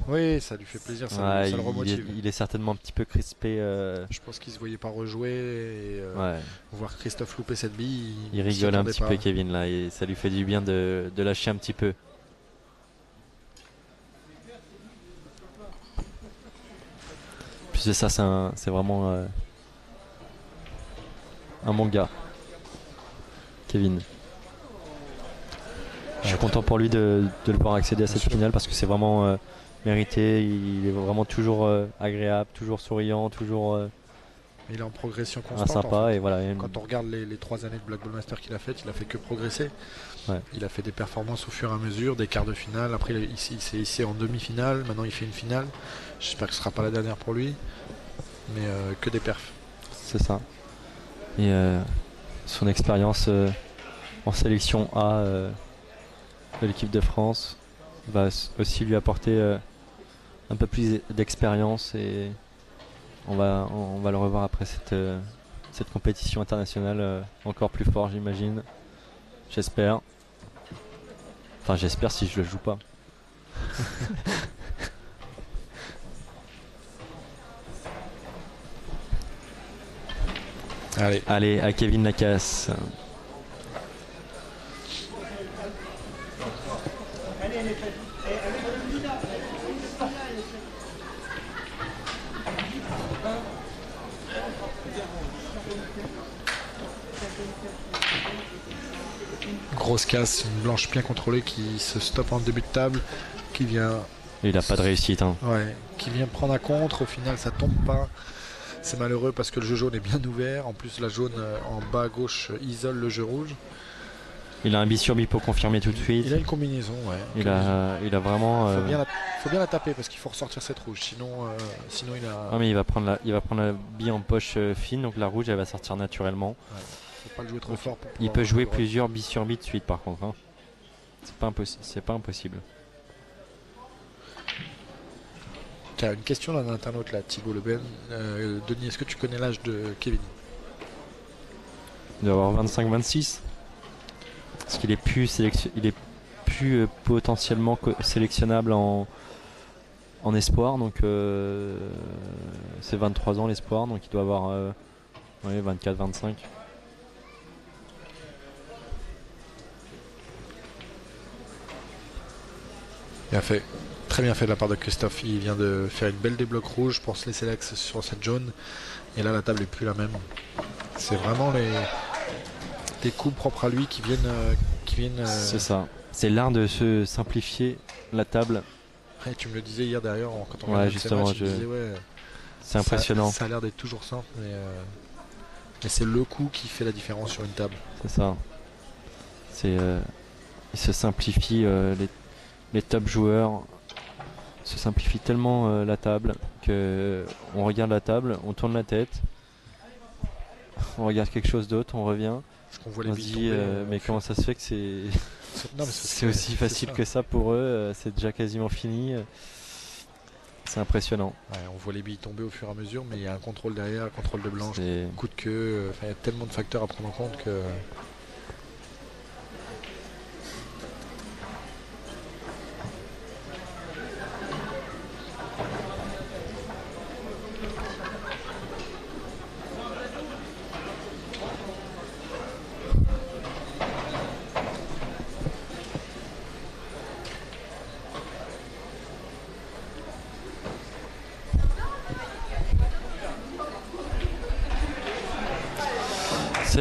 Oui, ça lui fait plaisir. Ça, Ouais, ça le remotive. il est certainement un petit peu crispé. Je pense qu'il se voyait pas rejouer. Et, Ouais. voir Christophe louper cette bille. Il rigole un petit peu, Kevin, là. Et ça lui fait du bien de lâcher un petit peu. Plus de ça, c'est vraiment un bon gars. Kevin. Je suis content pour lui de le voir accéder à cette finale parce que c'est vraiment mérité. Il est vraiment toujours agréable, toujours souriant, toujours Il est en progression un constante. sympa. En fait. Et voilà. Quand on regarde les 3 années de Black Ball Master qu'il a faites, il a fait que progresser. Ouais. Il a fait des performances au fur et à mesure, des quarts de finale. Après, il s'est ici en demi-finale. Maintenant, il fait une finale. J'espère que ce ne sera pas la dernière pour lui. Mais que des perfs. C'est ça. Et son expérience en sélection A de l'équipe de France va aussi lui apporter un peu plus d'expérience et on va le revoir après cette compétition internationale encore plus fort, j'imagine. J'espère. Enfin, j'espère si je le joue pas. Allez, à Kevin Lacasse. Grosse casse, une blanche bien contrôlée qui se stoppe en début de table, qui vient. Il a pas de réussite. Hein. Ouais, qui vient prendre un contre. Au final, ça tombe pas. C'est malheureux parce que le jeu jaune est bien ouvert. En plus, la jaune en bas à gauche isole le jeu rouge. Il a un bis sur bi pour confirmer tout de suite. Il a une combinaison, ouais. Il a vraiment. Faut bien la taper parce qu'il faut ressortir cette rouge. Sinon il a. Ah mais il va prendre la bille en poche fine, donc la rouge elle va sortir naturellement. Ouais. Faut pas le jouer trop fort. Il peut jouer plusieurs bis sur bi de suite par contre. Hein. C'est pas impossible. Tiens, une question d'un internaute là, Thibault Leben. Denis, est-ce que tu connais l'âge de Kevin? Il doit avoir 25-26. Parce qu'il est plus potentiellement sélectionnable en espoir, donc c'est 23 ans l'espoir, donc il doit avoir 24-25. Bien fait. Très bien fait de la part de Christophe. Il vient de faire une belle débloque rouge pour se laisser l'axe sur cette jaune. Et là, la table est plus la même. C'est vraiment des coups propres à lui qui viennent. C'est ça. C'est l'art de se simplifier la table. Ouais, tu me le disais hier d'ailleurs quand on Ouais, regardait justement, ces matchs, je disais, ouais, c'est impressionnant. Ça a l'air d'être toujours simple, mais c'est le coup qui fait la différence sur une table. C'est ça. Il se simplifie les top joueurs se simplifient tellement la table que on regarde la table, on tourne la tête, on regarde quelque chose d'autre, on revient. Parce qu'on voit On les se billes dit tomber, mais comment ça se fait que c'est Non, mais c'est aussi facile ça. que ça pour eux, c'est déjà quasiment fini. C'est impressionnant. Ouais, on voit les billes tomber au fur et à mesure, mais il y a un contrôle derrière, un contrôle de blanche, C'est- coup de queue, il y a tellement de facteurs à prendre en compte que.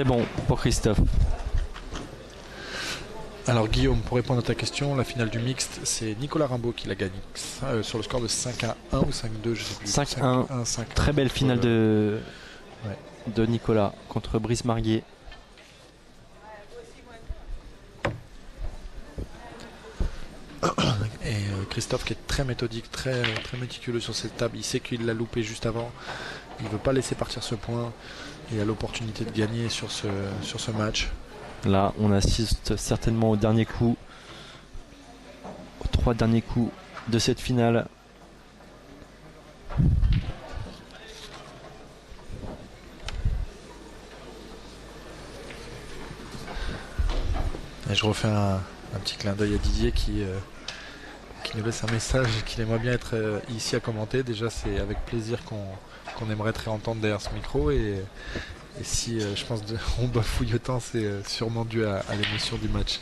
C'est bon pour Christophe. Alors Guillaume, pour répondre à ta question, la finale du mixte, c'est Nicolas Rimbaud qui l'a gagné sur le score de 5-1 ou 5-2, je sais plus. 5-1. 5-1. Très belle finale de Ouais. de Nicolas contre Brice Marguier. Et Christophe qui est très méthodique, très méticuleux sur cette table. Il sait qu'il l'a loupé juste avant. Il ne veut pas laisser partir ce point. Il a l'opportunité de gagner sur ce match. Là, on assiste certainement au dernier coup, aux 3 derniers coups de cette finale. Et je refais un petit clin d'œil à Didier qui nous laisse un message qu'il aimerait bien être ici à commenter. Déjà, c'est avec plaisir qu'on aimerait te réentendre derrière ce micro. Et si je pense on bafouille autant, c'est sûrement dû à l'émotion du match.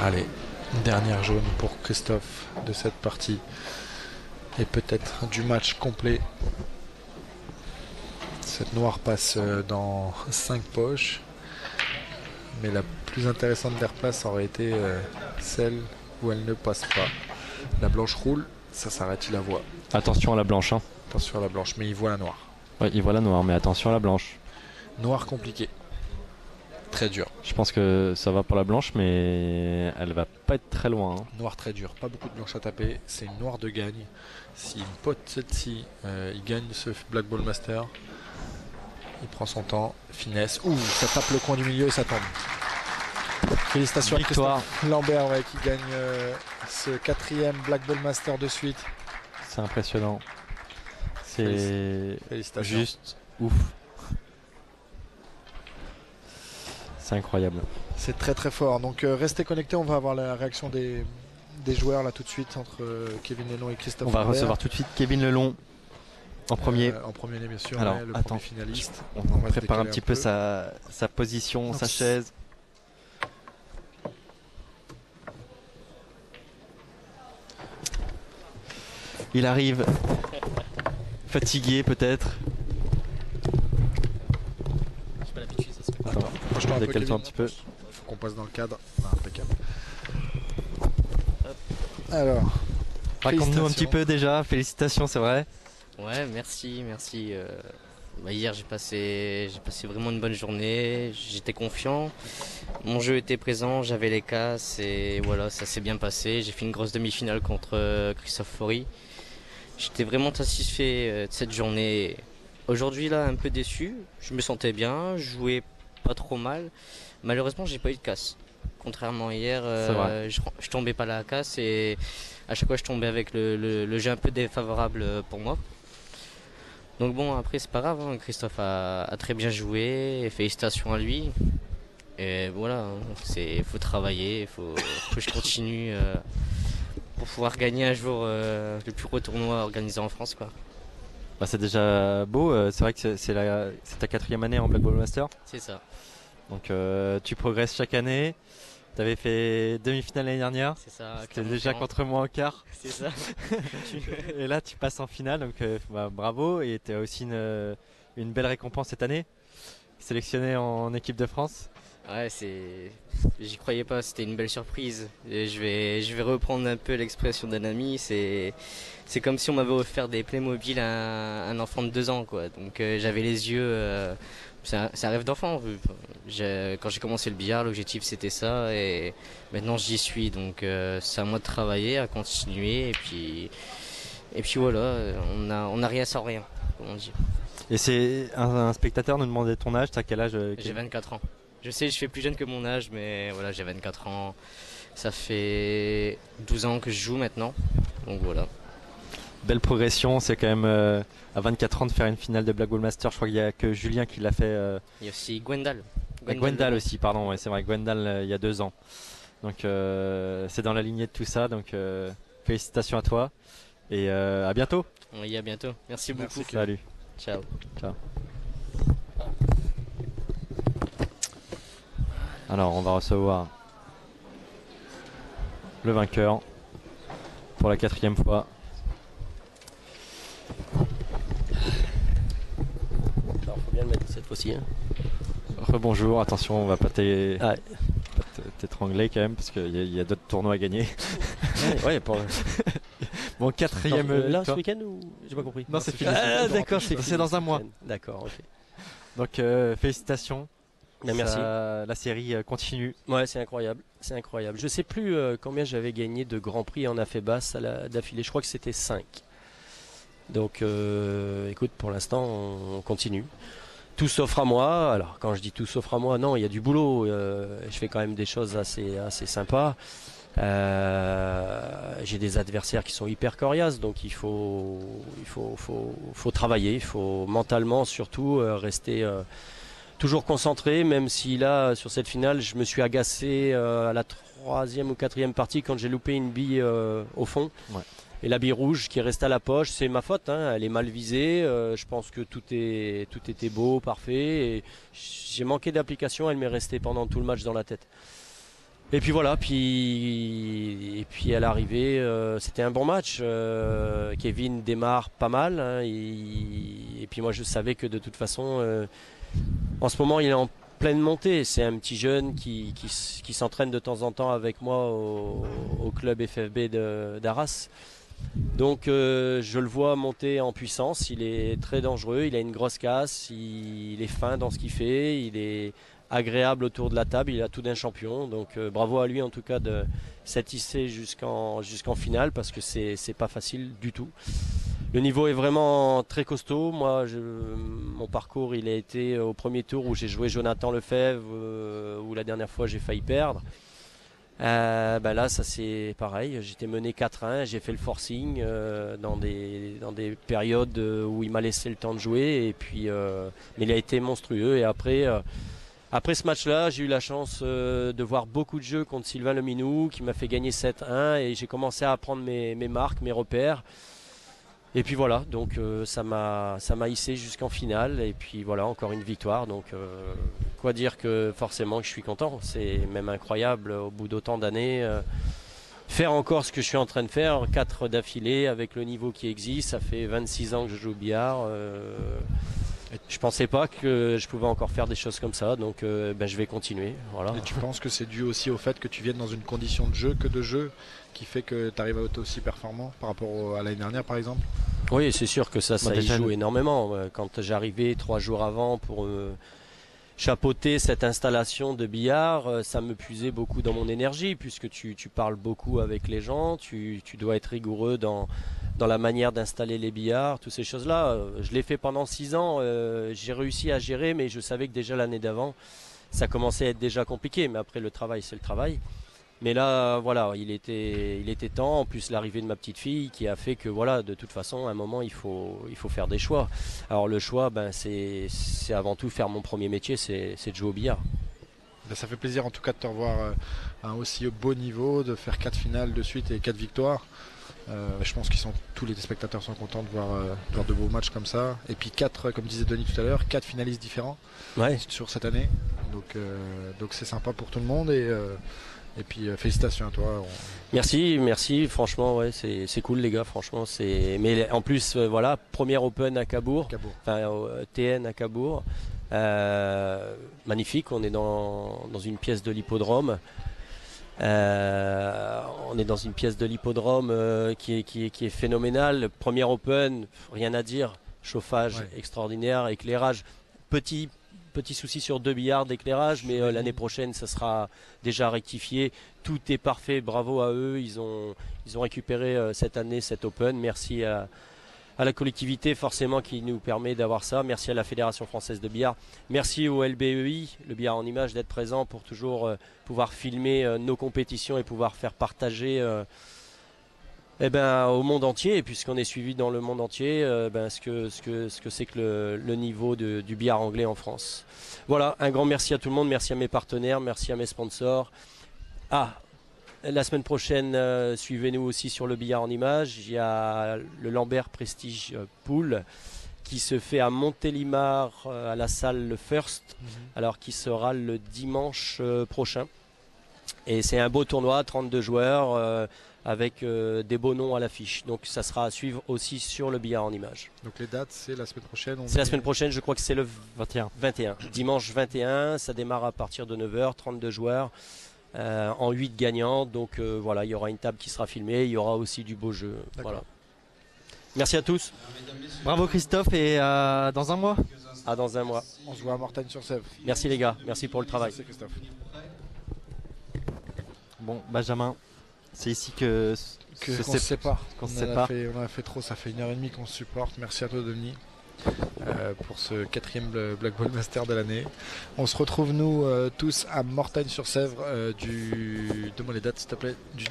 Allez, dernière jaune pour Christophe de cette partie et peut-être du match complet. Cette noire passe dans 5 poches, mais la plus intéressante des replaces aurait été celle où elle ne passe pas. La blanche roule, ça s'arrête, il la voit. Attention à la blanche. Hein. Attention à la blanche, mais il voit la noire. Ouais, il voit la noire, mais attention à la blanche. Noir compliqué. Très dur. Je pense que ça va pour la blanche, mais elle va pas être très loin. Hein. Noir très dur, pas beaucoup de blanche à taper. C'est une noire de gagne. S'il pote celle-ci, il gagne ce Black Ball Master. Il prend son temps, finesse. Ouh, ça tape le coin du milieu et ça tombe. Félicitations Victoire. à Christophe Lambert qui gagne ce 4e Black Ball Master de suite. C'est impressionnant. C'est Félicitations. juste ouf. C'est incroyable. C'est très très fort. Donc restez connectés, on va avoir la réaction des joueurs là tout de suite entre Kevin Lelon et Christophe On va Lambert. recevoir tout de suite Kevin Lelon en premier. En premier, bien sûr, Alors, le attends, premier finaliste. On va se prépare un décaler petit peu sa position, Donc, sa chaise. Il arrive fatigué peut-être. J'ai pas l'habitude, ça se fait pas. Attends, Approche-toi un peu, décale-toi un Kevin. petit peu. Faut qu'on passe dans le cadre. Impeccable. Alors, Raconte-nous un petit félicitations. peu déjà. Félicitations, c'est vrai. Ouais, merci. Hier, j'ai passé vraiment une bonne journée. J'étais confiant. Mon jeu était présent, j'avais les casses et voilà, ça s'est bien passé. J'ai fait une grosse demi-finale contre Christophe Faury. J'étais vraiment satisfait de cette journée. Aujourd'hui, là, un peu déçu. Je me sentais bien, je jouais pas trop mal. Malheureusement, j'ai pas eu de casse. Contrairement à hier, C'est vrai. je tombais pas à la casse et à chaque fois, je tombais avec le jeu un peu défavorable pour moi. Donc bon, après c'est pas grave, hein. Christophe a très bien joué, et félicitations à lui. Et voilà, il faut travailler, il faut que je continue pour pouvoir gagner un jour le plus gros tournoi organisé en France, quoi. Bah, c'est déjà beau. C'est vrai que c'est ta 4e année en Black Ball Master. C'est ça, Donc tu progresses chaque année. Tu avais fait demi-finale l'année dernière. c'est ça. C'était déjà contre moi en quart. C'est ça. Et là, tu passes en finale, donc bravo. Et tu as aussi une belle récompense cette année, sélectionné en équipe de France. Ouais, j'y croyais pas, c'était une belle surprise. Et je vais reprendre un peu l'expression d'un ami, c'est comme si on m'avait offert des Playmobil à un enfant de 2 ans, quoi. Donc j'avais les yeux, c'est un rêve d'enfant. Quand j'ai commencé le billard, l'objectif c'était ça, et maintenant j'y suis. Donc c'est à moi de travailler, à continuer, et puis voilà, on n'a rien sans rien, comme on dit. Et c'est un spectateur nous demandait ton âge. T'as quel âge J'ai 24 ans. Je sais, je fais plus jeune que mon âge, mais voilà, j'ai 24 ans. Ça fait 12 ans que je joue maintenant. Donc voilà. Belle progression. C'est quand même à 24 ans de faire une finale de Black Ball Master. Je crois qu'il y a que Julien qui l'a fait. Il y a aussi Gwendal. Gwendal aussi, pardon. Ouais, c'est vrai, Gwendal il y a 2 ans. Donc c'est dans la lignée de tout ça. Donc félicitations à toi et à bientôt. Oui, à bientôt. Merci beaucoup. Merci. Salut. Ciao. Alors on va recevoir le vainqueur pour la 4e fois. Alors, faut bien le mettre cette fois-ci. Hein. Rebonjour, attention, on va pas Ah, t'étrangler quand même parce qu'il y a d'autres tournois à gagner. ouais, pour... Bon, 4e là, ce victoire. week-end ou j'ai pas compris. Non, c'est fini. Ah, d'accord, C'est dans un mois. D'accord, ok. Donc félicitations. Ben, merci. La série continue. Ouais, c'est incroyable. C'est incroyable. Je sais plus combien j'avais gagné de Grand Prix en affaire basse d'affilée. Je crois que c'était 5. Donc, écoute, pour l'instant, on continue. Tout s'offre à moi. Alors, quand je dis tout s'offre à moi, non, il y a du boulot. Je fais quand même des choses assez sympas. J'ai des adversaires qui sont hyper coriaces, donc il faut travailler. Il faut mentalement surtout rester toujours concentré, même si là, sur cette finale, je me suis agacé à la 3e ou 4e partie quand j'ai loupé une bille au fond. Ouais. Et la bille rouge qui reste à la poche, c'est ma faute, hein, elle est mal visée. Je pense que tout était beau, parfait. Et j'ai manqué d'application, elle m'est restée pendant tout le match dans la tête. Et puis voilà, et puis à l'arrivée, c'était un bon match. Kevin démarre pas mal, hein, et puis moi je savais que de toute façon, en ce moment il est en pleine montée. C'est un petit jeune qui s'entraîne de temps en temps avec moi au club FFB d'Arras. Donc je le vois monter en puissance, il est très dangereux, il a une grosse casse, il est fin dans ce qu'il fait, il est agréable autour de la table, il a tout d'un champion. Donc bravo à lui en tout cas de s'être hissé jusqu'en finale parce que c'est pas facile du tout. Le niveau est vraiment très costaud. Moi, mon parcours, il a été au premier tour où j'ai joué Jonathan Lefebvre, où la dernière fois j'ai failli perdre. Là, ça c'est pareil. J'étais mené 4-1, j'ai fait le forcing dans des périodes où il m'a laissé le temps de jouer. Et puis, mais il a été monstrueux. Et après ce match-là, j'ai eu la chance de voir beaucoup de jeux contre Sylvain Leminou, qui m'a fait gagner 7-1. Et j'ai commencé à prendre mes marques, mes repères. Et puis voilà, donc ça m'a hissé jusqu'en finale. Et puis voilà, encore une victoire. Donc quoi dire que forcément que je suis content. C'est même incroyable au bout d'autant d'années. Faire encore ce que je suis en train de faire, 4 d'affilée avec le niveau qui existe. Ça fait 26 ans que je joue au billard. Je pensais pas que je pouvais encore faire des choses comme ça. Donc je vais continuer. Voilà. Et tu penses que c'est dû aussi au fait que tu viennes dans une condition de jeu qui fait que tu arrives à être aussi performant par rapport à l'année dernière par exemple? Oui, c'est sûr que ça y déjà, joue énormément. Quand j'arrivais 3 jours avant pour chapeauter cette installation de billard, ça me puisait beaucoup dans mon énergie puisque tu parles beaucoup avec les gens, tu dois être rigoureux dans la manière d'installer les billards, toutes ces choses-là. Je l'ai fait pendant 6 ans, j'ai réussi à gérer, mais je savais que déjà l'année d'avant, ça commençait à être déjà compliqué. Mais après, le travail, c'est le travail. Mais là, voilà, il était temps. En plus, l'arrivée de ma petite fille qui a fait que, voilà, de toute façon, à un moment, il faut faire des choix. Alors le choix, c'est avant tout faire mon premier métier, c'est de jouer au billard. Ça fait plaisir en tout cas de te revoir à un aussi beau niveau, de faire 4 finales de suite et 4 victoires. Je pense tous les spectateurs sont contents de voir de beaux matchs comme ça. Et puis 4, comme disait Denis tout à l'heure, 4 finalistes différents sur cette année. Donc c'est sympa pour tout le monde et puis félicitations à toi. Merci, franchement, ouais, c'est cool les gars, franchement. Mais en plus, voilà, première Open à Cabourg, enfin TN à Cabourg. Magnifique, on est dans une pièce de l'hippodrome. On est dans une pièce de l'hippodrome qui est phénoménale. Premier Open, rien à dire. Chauffage extraordinaire, éclairage. Petit souci sur 2 billards d'éclairage, mais l'année prochaine, ça sera déjà rectifié. Tout est parfait, bravo à eux. Ils ont récupéré cette année cet Open. Merci à la collectivité forcément qui nous permet d'avoir ça. Merci à la Fédération Française de Billard. Merci au LBEI, le billard en image, d'être présent pour toujours pouvoir filmer nos compétitions et pouvoir faire partager au monde entier. Et puisqu'on est suivi dans le monde entier, ce que c'est que le niveau du billard anglais en France. Voilà, un grand merci à tout le monde. Merci à mes partenaires, merci à mes sponsors. La semaine prochaine, suivez-nous aussi sur le billard en images. Il y a le Lambert Prestige Pool qui se fait à Montélimar à la salle Le First, alors qui sera le dimanche prochain. Et c'est un beau tournoi, 32 joueurs avec des beaux noms à l'affiche. Donc ça sera à suivre aussi sur le billard en images. Donc les dates, c'est la semaine prochaine. C'est la semaine prochaine, je crois que c'est le 21. 21. Dimanche 21, ça démarre à partir de 9h, 32 joueurs. En 8 gagnants, donc voilà, il y aura une table qui sera filmée, il y aura aussi du beau jeu. Voilà. Merci à tous. Bravo Christophe et dans un mois. À dans un mois. On se voit à Mortagne-sur-Sèvre. Merci les gars, merci pour le travail. Merci Christophe. Bon, Benjamin, c'est ici que Qu'on se sépare. qu'on se On en sépare. a fait trop, ça fait 1h30 qu'on se supporte. Merci à toi Denis pour ce 4e Black Ball Master de l'année. On se retrouve nous tous à Mortagne-sur-Sèvre donne-moi les dates s'il te plaît, du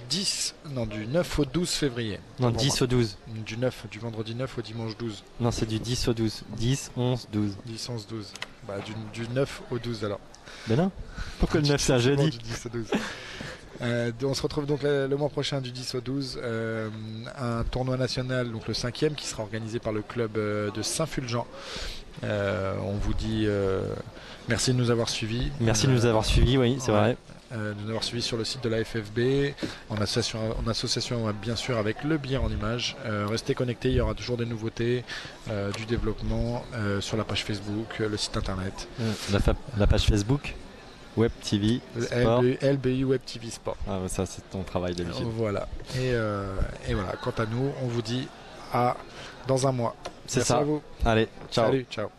9 au 12 février. Non, 10 au 12. Du vendredi 9 au dimanche 12. Non, c'est du 10 au 12. 10, 11, 12. 10, 11, 12. Bah, du 9 au 12 alors. Mais non. Pourquoi le 9 c'est un jeudi? Du 10 au 12. On se retrouve donc le mois prochain du 10 au 12, un tournoi national, donc le 5e, qui sera organisé par le club de Saint-Fulgent. On vous dit merci de nous avoir suivis. Merci de nous avoir suivis, oui, c'est vrai. De nous avoir suivis sur le site de la FFB, en association bien sûr avec le billard en images. Restez connectés, il y aura toujours des nouveautés, du développement sur la page Facebook, le site internet. La page Facebook Web TV Sport. LBU Web TV Sport. Ah, ça c'est ton travail d'habitude. Voilà. Et voilà. Quant à nous, on vous dit à dans un mois. C'est Merci ça. à vous. Allez, ciao. Salut, ciao.